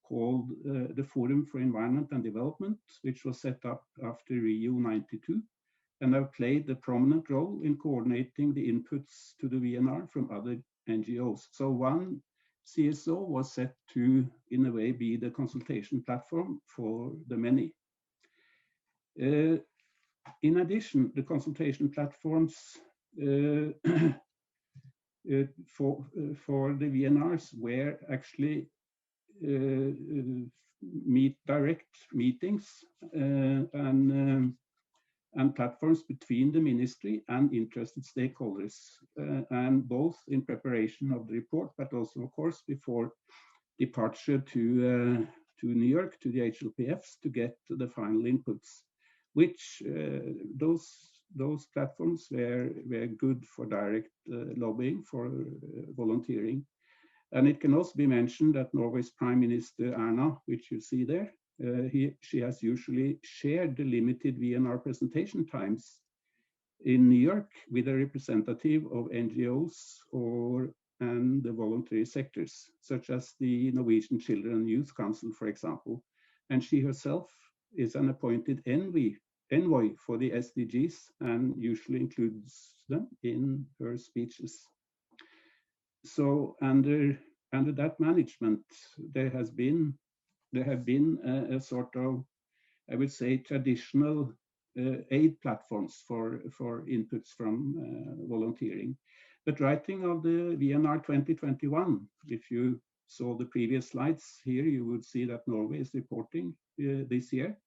called the Forum for Environment and Development, which was set up after Rio 92, and have played a prominent role in coordinating the inputs to the VNR from other NGOs. So one CSO was set to, in a way, be the consultation platform for the many. In addition, the consultation platforms for the VNRs were actually direct meetings and platforms between the ministry and interested stakeholders, and both in preparation of the report, but also, of course, before departure to New York, to the HLPFs, to get the final inputs, which those platforms were good for direct lobbying, for volunteering. And it can also be mentioned that Norway's Prime Minister Erna, which you see there, she has usually shared the limited VNR presentation times in New York with a representative of NGOs and the voluntary sectors, such as the Norwegian Children and Youth Council, for example. And she herself is an appointed envoy for the SDGs and usually includes them in her speeches. So under that management, there have been a sort of, I would say, traditional aid platforms for inputs from volunteering. But writing of the VNR 2021, if you saw the previous slides here, you would see that Norway is reporting this year.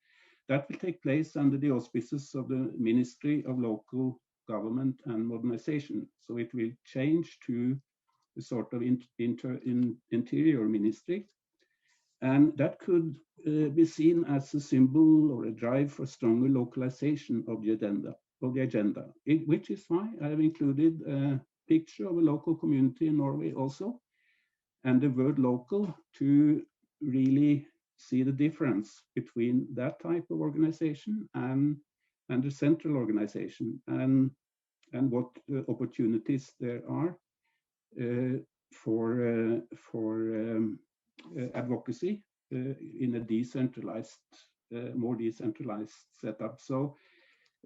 That will take place under the auspices of the Ministry of Local Government and Modernization. So it will change to a sort of interior ministry. And that could be seen as a symbol or a drive for stronger localization of the agenda, which is why I have included a picture of a local community in Norway also, and the word local to really see the difference between that type of organization and the central organization, and what opportunities there are for advocacy in a decentralized, more decentralized setup. So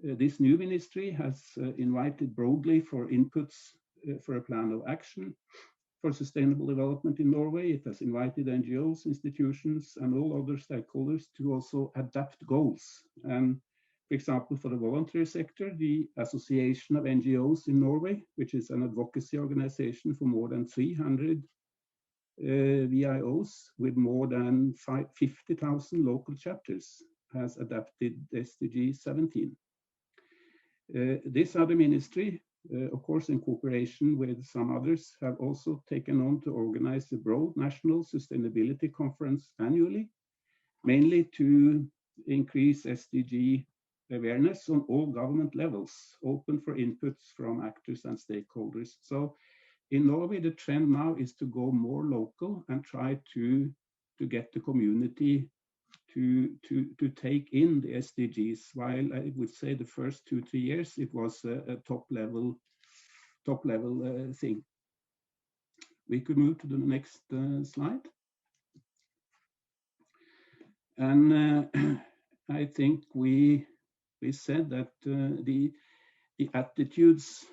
this new ministry has invited broadly for inputs for a plan of action for sustainable development in Norway. It has invited NGOs, institutions, and all other stakeholders to also adapt goals. And for example, for the voluntary sector, the Association of NGOs in Norway, which is an advocacy organization for more than 300 VIOs with more than 50,000 local chapters, has adapted SDG 17. This other ministry, of course, in cooperation with some others, have also taken on to organize a broad national sustainability conference annually, mainly to increase SDG awareness on all government levels, open for inputs from actors and stakeholders. So in Norway, the trend now is to go more local and try to get the community to take in the SDGs, while I would say the first 2-3 years it was a top level thing. We could move to the next slide. And I think we said that the attitudes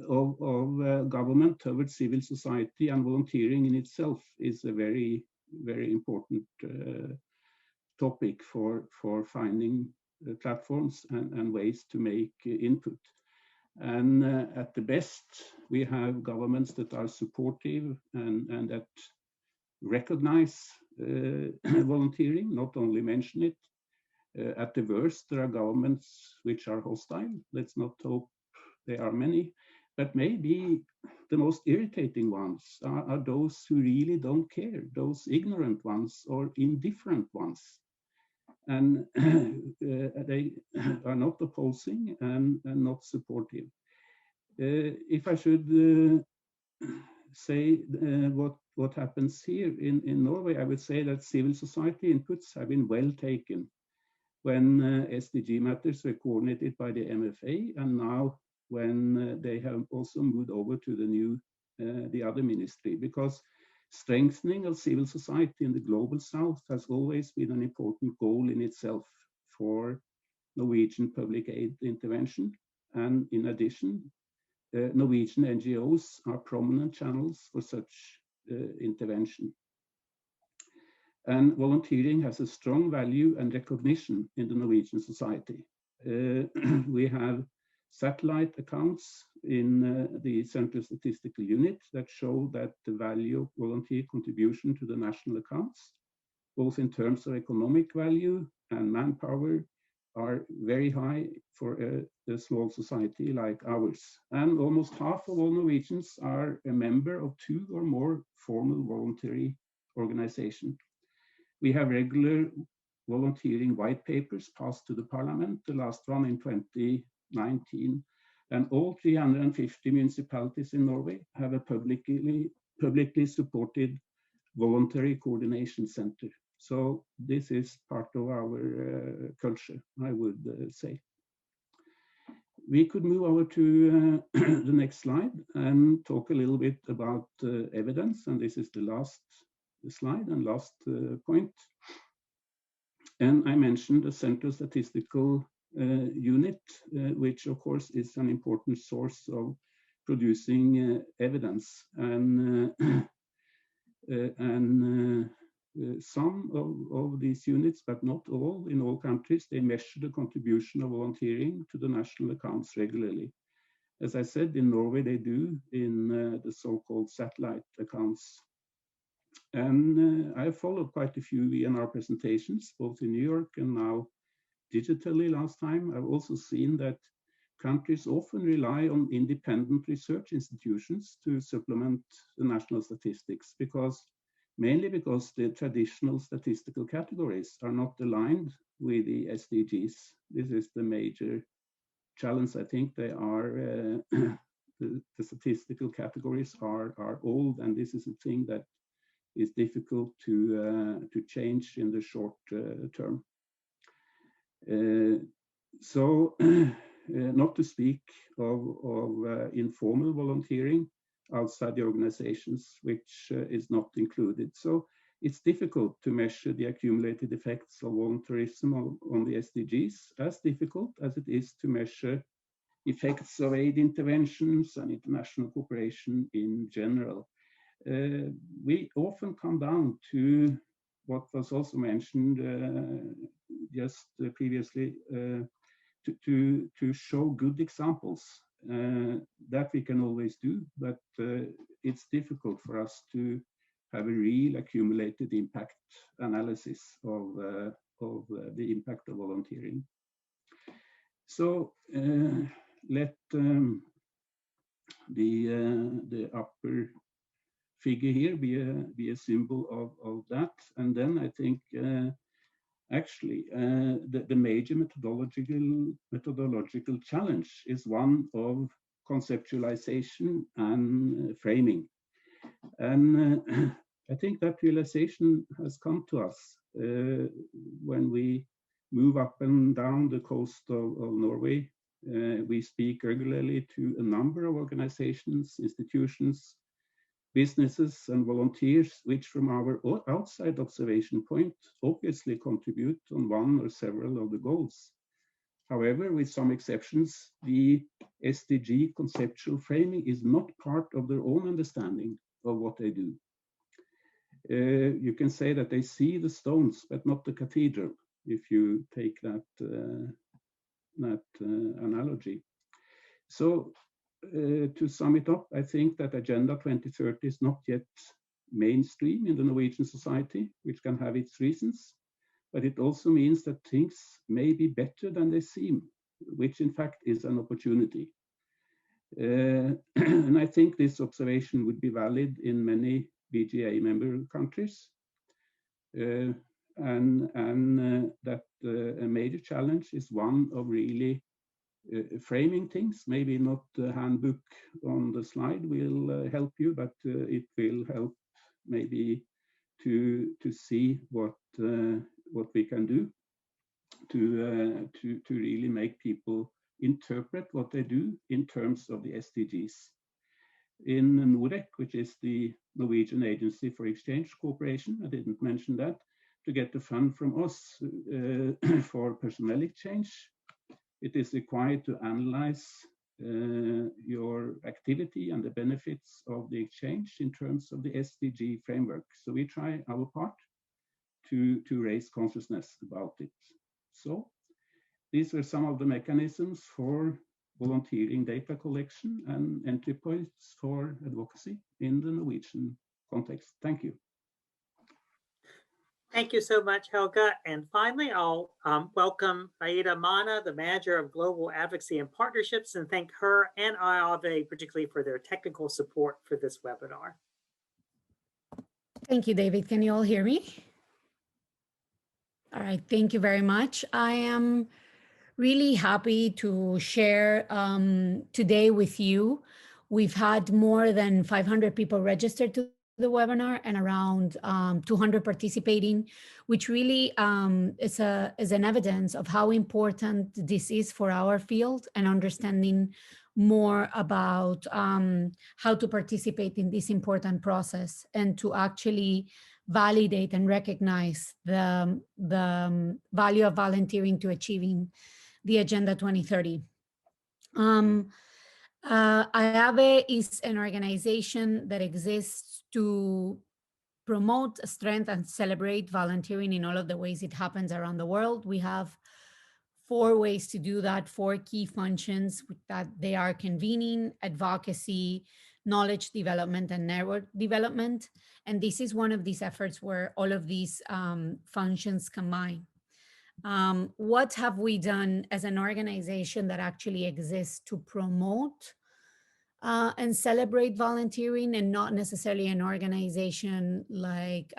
of government towards civil society and volunteering in itself is a very, very important topic for finding platforms and ways to make input. And at the best, we have governments that are supportive and that recognize volunteering, not only mention it. At the worst, there are governments which are hostile. Let's not hope there are many, but maybe the most irritating ones are those who really don't care, those ignorant ones or indifferent ones. And they are not opposing and not supportive. If I should say what happens here in Norway, I would say that civil society inputs have been well taken when SDG matters were coordinated by the MFA, and now when they have also moved over to the other ministry, because strengthening of civil society in the global south has always been an important goal in itself for Norwegian public aid intervention. And in addition, Norwegian NGOs are prominent channels for such intervention. And volunteering has a strong value and recognition in the Norwegian society. We have satellite accounts in the Central Statistical Unit that show that the value of volunteer contribution to the national accounts, both in terms of economic value and manpower, are very high for a small society like ours. And almost half of all Norwegians are a member of 2 or more formal voluntary organizations. We have regular volunteering white papers passed to the parliament, the last one in 2019, and all 350 municipalities in Norway have a publicly supported voluntary coordination center. So this is part of our culture, I would say. We could move over to the next slide and talk a little bit about evidence, and this is the last slide and last point. And I mentioned the Central Statistical Unit, which of course is an important source of producing evidence. And some of these units, but not all, in all countries, they measure the contribution of volunteering to the national accounts regularly. As I said, in Norway they do in the so-called satellite accounts. And I followed quite a few VNR presentations, both in New York and now digitally last time. I've also seen that countries often rely on independent research institutions to supplement the national statistics, mainly because the traditional statistical categories are not aligned with the SDGs. This is the major challenge. I think they are, the statistical categories are old, and this is a thing that is difficult to change in the short term. Not to speak of informal volunteering outside the organizations, which is not included. So it's difficult to measure the accumulated effects of voluntarism on the SDGs, as difficult as it is to measure effects of aid interventions and international cooperation in general. We often come down to what was also mentioned just previously, to show good examples. That we can always do, but it's difficult for us to have a real accumulated impact analysis of the impact of volunteering. So let the upper figure here be a symbol of that, and then I think actually the major methodological challenge is one of conceptualization and framing, and I think that realization has come to us when we move up and down the coast of Norway. We speak regularly to a number of organizations, institutions, businesses and volunteers, which from our outside observation point obviously contribute on one or several of the goals. However, with some exceptions, the SDG conceptual framing is not part of their own understanding of what they do. You can say that they see the stones, but not the cathedral, if you take that analogy. So to sum it up, I think that Agenda 2030 is not yet mainstream in the Norwegian society, which can have its reasons, but it also means that things may be better than they seem, which in fact is an opportunity. And I think this observation would be valid in many BGA member countries, and that a major challenge is one of really framing things. Maybe not the handbook on the slide will help you, but it will help maybe to see what we can do to really make people interpret what they do in terms of the SDGs. In NOREC, which is the Norwegian Agency for Exchange Cooperation, I didn't mention that, to get the fund from us for personnel exchange, it is required to analyze your activity and the benefits of the exchange in terms of the SDG framework. So we try our part to raise consciousness about it. So these were some of the mechanisms for volunteering data collection and entry points for advocacy in the Norwegian context. Thank you. Thank you so much, Helga. And finally, I'll welcome Aida Mana, the Manager of Global Advocacy and Partnerships, and thank her and IAVE particularly for their technical support for this webinar. Thank you, David. Can you all hear me? All right, thank you very much. I am really happy to share today with you. We've had more than 500 people registered to the webinar and around 200 participating, which really is an evidence of how important this is for our field and understanding more about how to participate in this important process and to actually validate and recognize the value of volunteering to achieving the Agenda 2030. IAVE is an organization that exists to promote, strengthen, and celebrate volunteering in all of the ways it happens around the world. We have 4 ways to do that, 4 key functions that they are: convening, advocacy, knowledge development, and network development. And this is one of these efforts where all of these functions combine. What have we done as an organization that actually exists to promote and celebrate volunteering, and not necessarily an organization like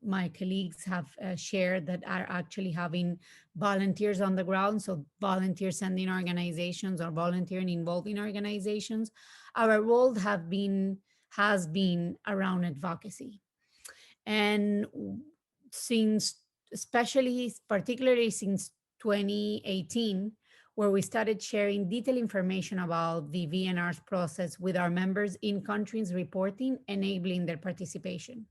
my colleagues have shared that are actually having volunteers on the ground, so volunteers sending organizations or volunteering involving organizations. Our role has been around advocacy. And particularly since 2018, where we started sharing detailed information about the VNRs process with our members in countries reporting, enabling their participation.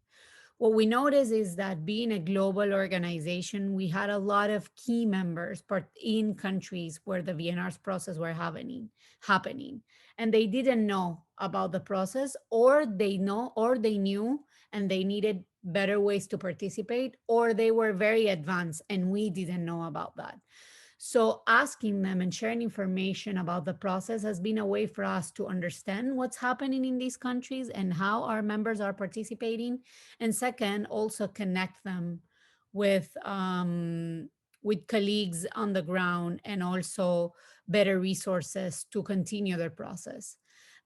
What we noticed is that being a global organization, we had a lot of key members in countries where the VNRs process were happening, and they didn't know about the process, or they knew and they needed better ways to participate, or they were very advanced and we didn't know about that. So asking them and sharing information about the process has been a way for us to understand what's happening in these countries and how our members are participating. And second, also connect them with colleagues on the ground and also better resources to continue their process.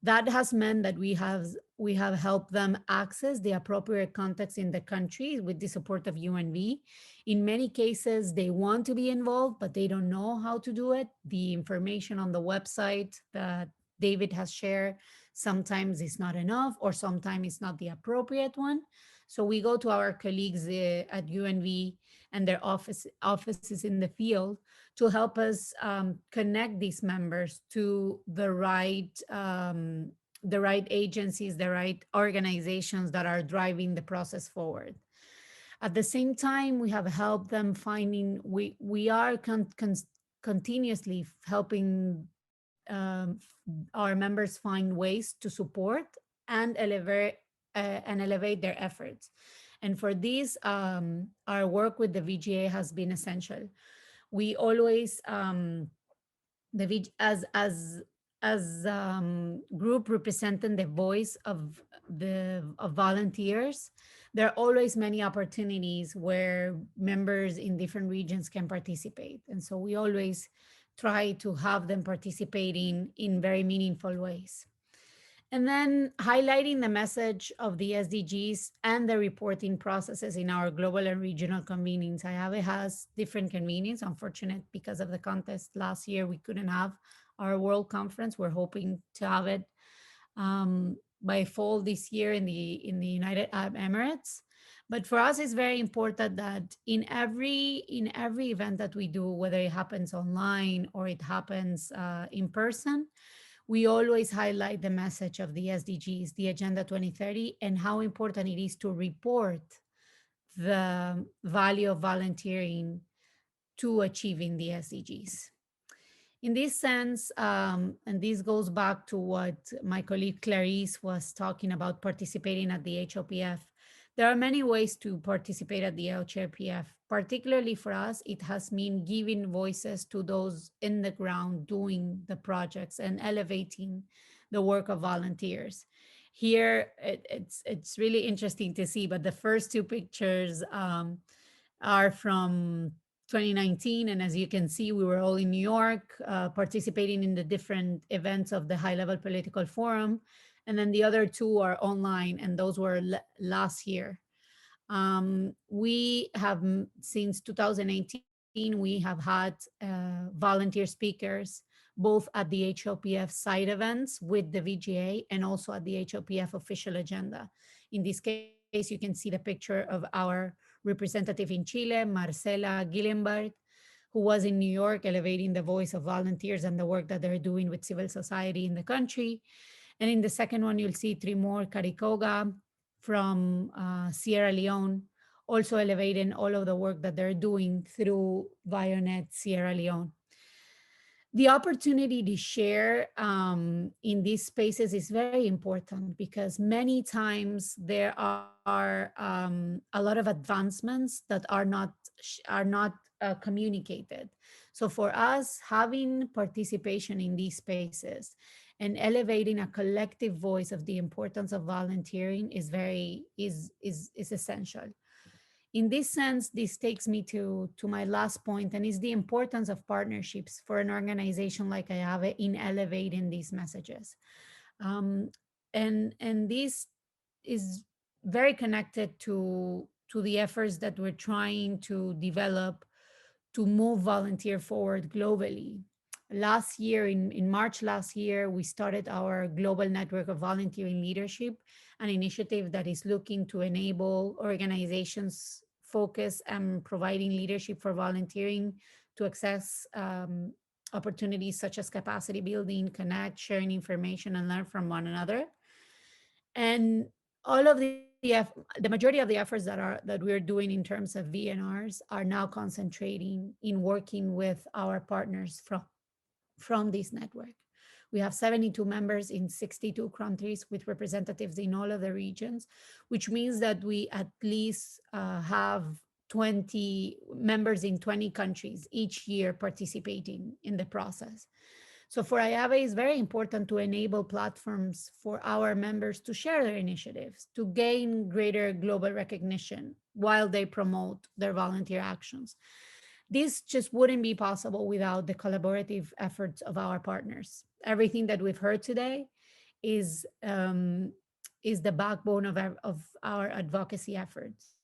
That has meant that we have helped them access the appropriate context in the country with the support of UNV. In many cases, they want to be involved, but they don't know how to do it. The information on the website that David has shared sometimes is not enough, or sometimes it's not the appropriate one. So we go to our colleagues at UNV and their offices in the field to help us connect these members to the right agencies, the right organizations that are driving the process forward. At the same time, we have helped them finding, we are continuously helping our members find ways to support and elevate their efforts. And for this, our work with the VGA has been essential. We always, as group representing the voice of volunteers, there are always many opportunities where members in different regions can participate. And so we always try to have them participating in very meaningful ways. And then highlighting the message of the SDGs and the reporting processes in our global and regional convenings. IAVE has different convenings. Unfortunate, because of the contest last year, we couldn't have our World Conference. We're hoping to have it by fall this year in the United Arab Emirates. But for us, it's very important that in every event that we do, whether it happens online or it happens in person, we always highlight the message of the SDGs, the Agenda 2030, and how important it is to report the value of volunteering to achieving the SDGs. In this sense, and this goes back to what my colleague Clarisse was talking about participating at the HOPF, there are many ways to participate at the HOPF. Particularly for us, it has meant giving voices to those in the ground doing the projects and elevating the work of volunteers. Here, it's really interesting to see, but the first two pictures are from 2019. And as you can see, we were all in New York participating in the different events of the High Level Political Forum. And then the other two are online, and those were last year. We have, since 2018, we have had volunteer speakers, both at the HOPF side events with the VGA and also at the HOPF official agenda. In this case, you can see the picture of our representative in Chile, Marcela Gillenberg, who was in New York elevating the voice of volunteers and the work that they're doing with civil society in the country. And in the second one, you'll see Trimor Karikoga from Sierra Leone, also elevating all of the work that they're doing through Vionet Sierra Leone. The opportunity to share in these spaces is very important because many times there are a lot of advancements that are not communicated. So for us, having participation in these spaces and elevating a collective voice of the importance of volunteering is essential. In this sense, this takes me to my last point, and is the importance of partnerships for an organization like IAVE in elevating these messages. And this is very connected to the efforts that we're trying to develop to move volunteer forward globally. Last year, in March last year, we started our Global Network of Volunteering Leadership, an initiative that is looking to enable organizations focus and providing leadership for volunteering to access opportunities such as capacity building, connect, sharing information, and learn from one another. And all of the majority of the efforts that we're doing in terms of VNRs are now concentrating in working with our partners from this network. We have 72 members in 62 countries with representatives in all of the regions, which means that we at least have 20 members in 20 countries each year participating in the process. So for IAVE, it's very important to enable platforms for our members to share their initiatives, to gain greater global recognition while they promote their volunteer actions. This just wouldn't be possible without the collaborative efforts of our partners. Everything that we've heard today is the backbone of our advocacy efforts.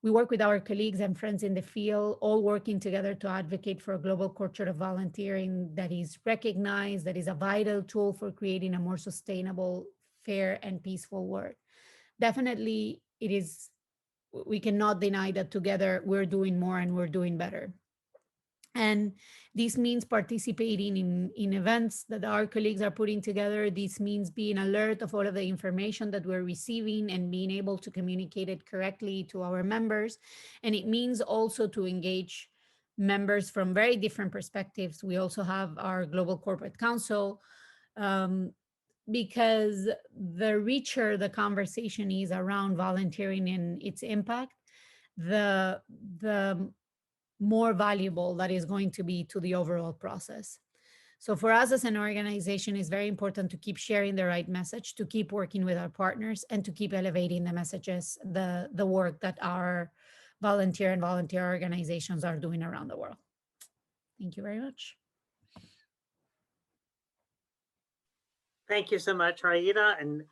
We work with our colleagues and friends in the field, all working together to advocate for a global culture of volunteering that is recognized, that is a vital tool for creating a more sustainable, fair, and peaceful world. Definitely, it is. We cannot deny that together we're doing more and we're doing better. And this means participating in events that our colleagues are putting together. This means being alert of all of the information that we're receiving and being able to communicate it correctly to our members. And it means also to engage members from very different perspectives. We also have our Global Corporate Council, because the richer the conversation is around volunteering and its impact, the more valuable that is going to be to the overall process. So for us as an organization, it's very important to keep sharing the right message, to keep working with our partners, and to keep elevating the messages, the work that our volunteer organizations are doing around the world. Thank you very much. Thank you so much, Raida. And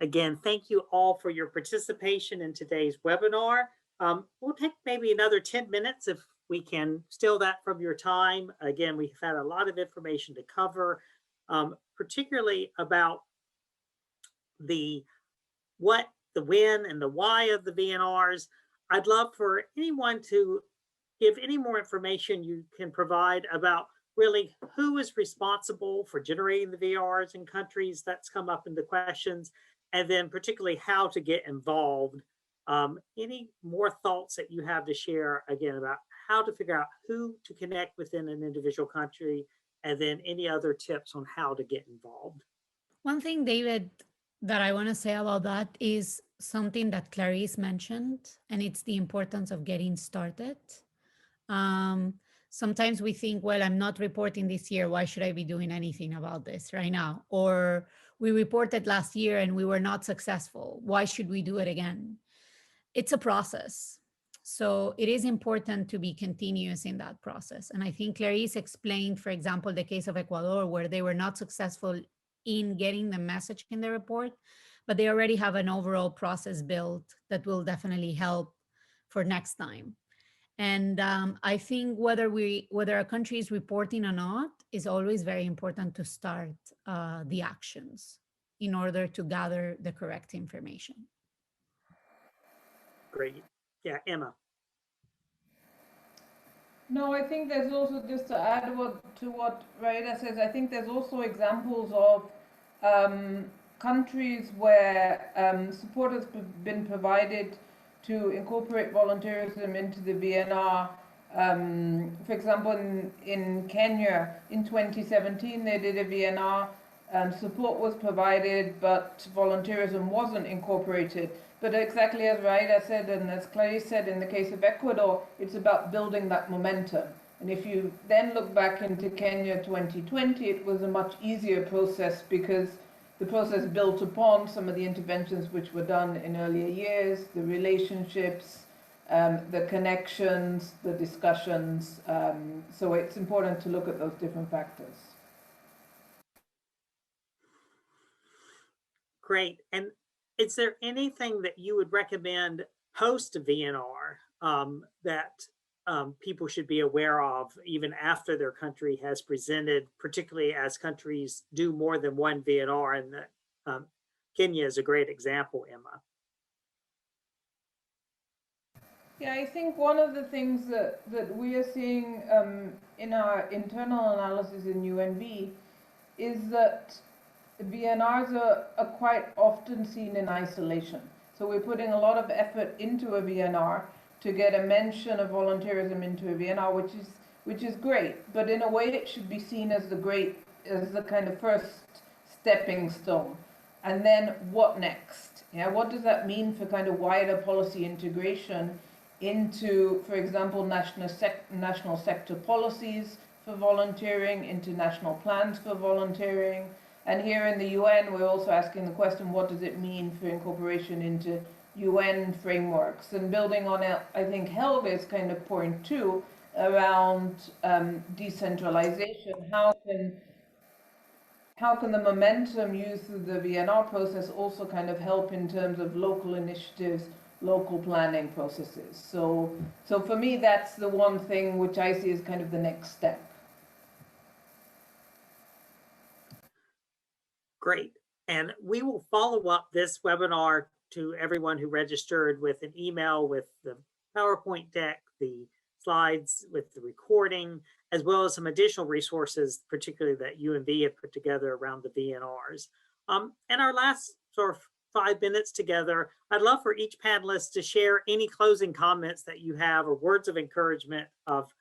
again, thank you all for your participation in today's webinar. We'll take maybe another 10 minutes if we can steal that from your time. Again, we've had a lot of information to cover, particularly about the what, the when, and the why of the VNRs. I'd love for anyone to give any more information you can provide about really who is responsible for generating the VNRs in countries. That's come up in the questions, and then particularly how to get involved. Any more thoughts that you have to share, again, about how to figure out who to connect within an individual country and then any other tips on how to get involved. One thing, David, that I want to say about that is something that Clarisse mentioned, and it's the importance of getting started. Sometimes we think, well, I'm not reporting this year. Why should I be doing anything about this right now? Or we reported last year and we were not successful. Why should we do it again? It's a process. So it is important to be continuous in that process. And I think Clarisse explained, for example, the case of Ecuador, where they were not successful in getting the message in the report, but they already have an overall process built that will definitely help for next time. And I think whether a country is reporting or not is always very important to start the actions in order to gather the correct information. Great. Yeah, Emma. No, I think there's also, just to add to what Raida says, I think there's also examples of countries where support has been provided to incorporate volunteerism into the VNR. For example, in Kenya, in 2017, they did a VNR. Support was provided, but volunteerism wasn't incorporated. But exactly as Raida said, and as Clarisse said, in the case of Ecuador, it's about building that momentum. And if you then look back into Kenya 2020, it was a much easier process because the process built upon some of the interventions which were done in earlier years, the relationships, the connections, the discussions. So it's important to look at those different factors. Great. And is there anything that you would recommend post VNR that people should be aware of even after their country has presented, particularly as countries do more than one VNR? And Kenya is a great example, Emma. Yeah, I think one of the things that we are seeing in our internal analysis in UNV is that VNRs are quite often seen in isolation. So we're putting a lot of effort into a VNR to get a mention of volunteerism into a VNR, which is great. But in a way, it should be seen as the kind of first stepping stone. And then what next? Yeah, what does that mean for kind of wider policy integration into, for example, national sector policies for volunteering, into national plans for volunteering? And here in the UN, we're also asking the question, what does it mean for incorporation into UN frameworks? And building on it, I think Helge's kind of point too, around decentralization. How can the momentum used through the VNR process also kind of help in terms of local initiatives, local planning processes? So for me, that's the one thing which I see as kind of the next step. Great. And we will follow up this webinar to everyone who registered with an email with the PowerPoint deck, the slides with the recording, as well as some additional resources, particularly that UNV have put together around the VNRs. And our last sort of 5 minutes together, I'd love for each panelist to share any closing comments that you have or words of encouragement of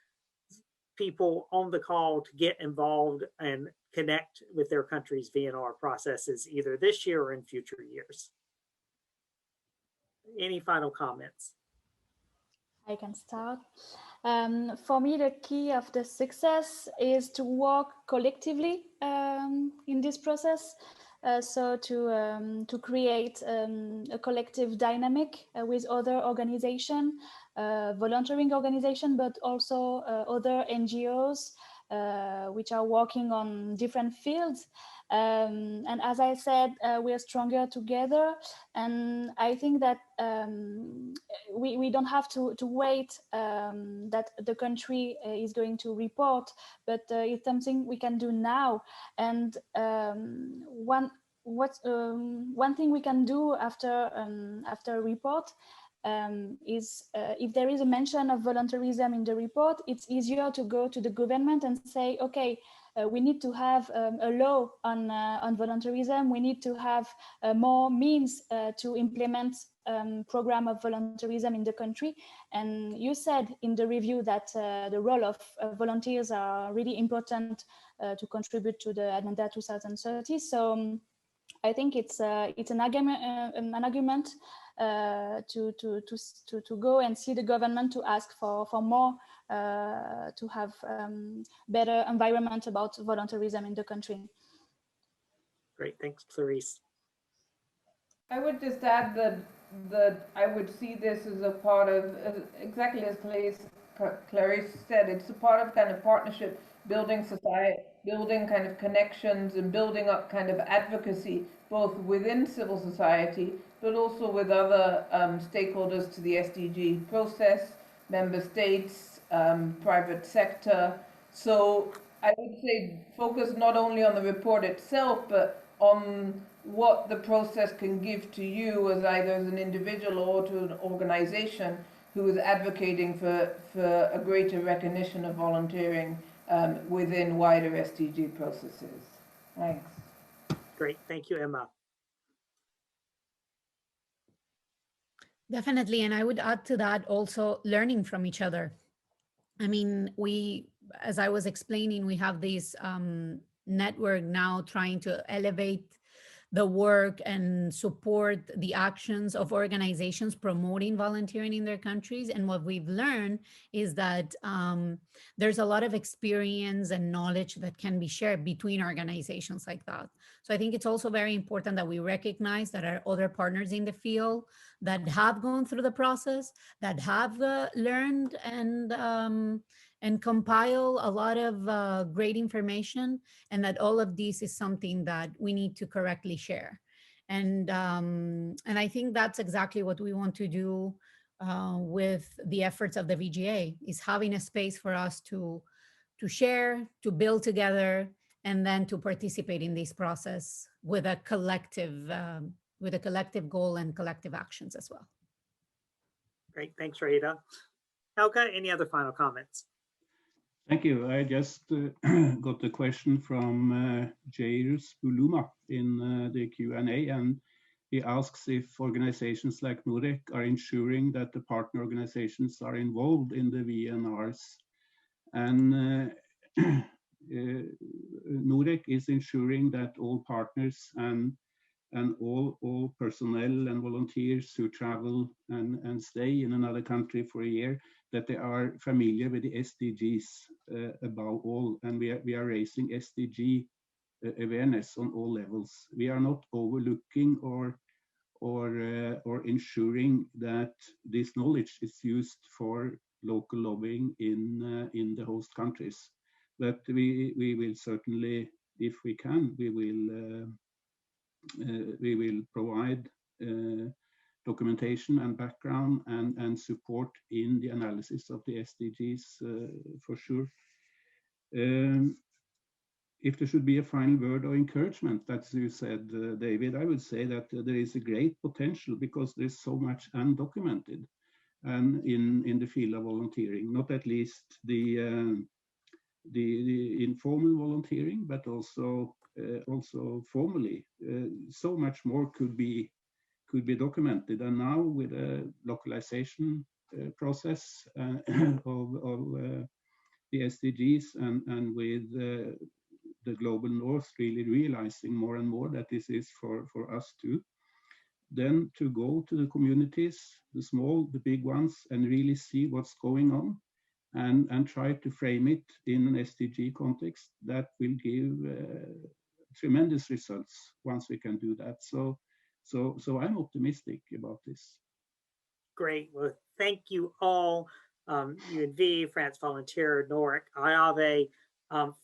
people on the call to get involved and connect with their country's VNR processes either this year or in future years. Any final comments? I can start. For me, the key of the success is to work collectively in this process. So to create a collective dynamic with other organizations, volunteering organizations, but also other NGOs which are working on different fields. And as I said, we are stronger together. And I think that we don't have to wait that the country is going to report, but it's something we can do now. And one thing we can do after a report is if there is a mention of voluntarism in the report, it's easier to go to the government and say, okay, we need to have a law on voluntarism. We need to have more means to implement program of voluntarism in the country. And you said in the review that the role of volunteers are really important to contribute to the Agenda 2030. So I think it's an argument to go and see the government to ask for more to have better environment about voluntarism in the country. Great, thanks, Clarisse. I would just add that I would see this as a part of, exactly as Clarisse said, it's a part of kind of partnership, building society, building kind of connections and building up kind of advocacy, both within civil society, but also with other stakeholders to the SDG process, member states, private sector. So I would say focus not only on the report itself, but on what the process can give to you as either as an individual or to an organization who is advocating for a greater recognition of volunteering within wider SDG processes. Thanks. Great, thank you, Emma. Definitely, and I would add to that also learning from each other. I mean, as I was explaining, we have this network now trying to elevate the work and support the actions of organizations promoting volunteering in their countries. And what we've learned is that there's a lot of experience and knowledge that can be shared between organizations like that. So I think it's also very important that we recognize that our other partners in the field that have gone through the process, that have learned and compile a lot of great information, and that all of this is something that we need to correctly share. And I think that's exactly what we want to do with the efforts of the VGA, is having a space for us to share, to build together, and then to participate in this process with a collective goal and collective actions as well. Great, thanks, Rita. Helga, any other final comments? Thank you. I just got the question from Jairus Buluma in the Q&A, and he asks if organizations like NOREC are ensuring that the partner organizations are involved in the VNRs. And NOREC is ensuring that all partners and all personnel and volunteers who travel and stay in another country for a year, that they are familiar with the SDGs above all, and we are raising SDG awareness on all levels. We are not overlooking or ensuring that this knowledge is used for local lobbying in the host countries. But we will certainly, if we can, we will provide documentation and background and support in the analysis of the SDGs for sure. If there should be a final word of encouragement, as you said, David, I would say that there is a great potential because there's so much undocumented in the field of volunteering, not at least the informal volunteering, but also formally. So much more could be documented, and now with a localization process of the SDGs and with the global north really realizing more and more that this is for us too, then to go to the communities, the small, the big ones, and really see what's going on and try to frame it in an SDG context, that will give tremendous results once we can do that. So I'm optimistic about this. Great. Well, thank you all, UNV, France Volunteer, NOREC, IAVE,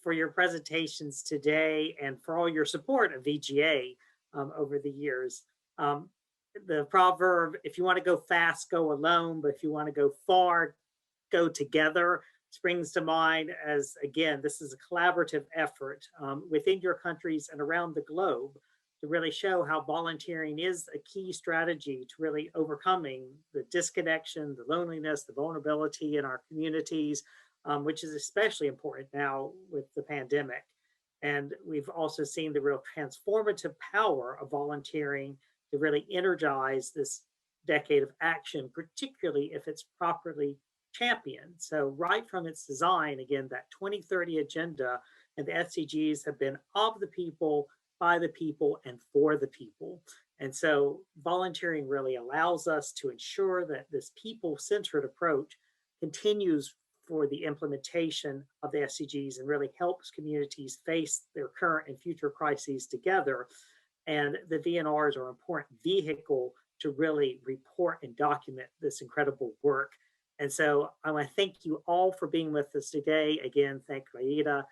for your presentations today and for all your support of VGA over the years. The proverb, if you want to go fast, go alone, but if you want to go far, go together, springs to mind as, again, this is a collaborative effort within your countries and around the globe to really show how volunteering is a key strategy to really overcoming the disconnection, the loneliness, the vulnerability in our communities, which is especially important now with the pandemic. And we've also seen the real transformative power of volunteering to really energize this decade of action, particularly if it's properly championed. So right from its design, again, that 2030 agenda and the SDGs have been of the people, by the people, and for the people. And so volunteering really allows us to ensure that this people-centered approach continues for the implementation of the SDGs and really helps communities face their current and future crises together. And the VNRs are an important vehicle to really report and document this incredible work. And so I want to thank you all for being with us today. Again, thank Raida,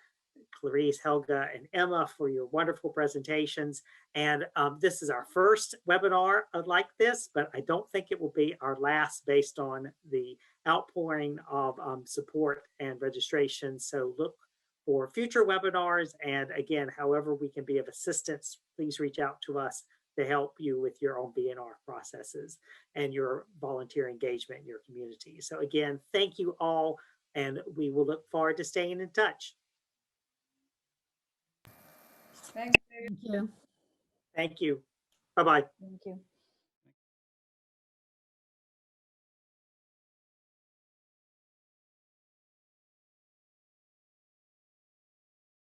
Clarisse, Helga, and Emma for your wonderful presentations. And this is our first webinar like this, but I don't think it will be our last based on the outpouring of support and registration. So look for future webinars. And again, however we can be of assistance, please reach out to us to help you with your own VNR processes and your volunteer engagement in your community. So again, thank you all, and we will look forward to staying in touch. Thanks. Thank you. Thank you. Bye-bye. Thank you.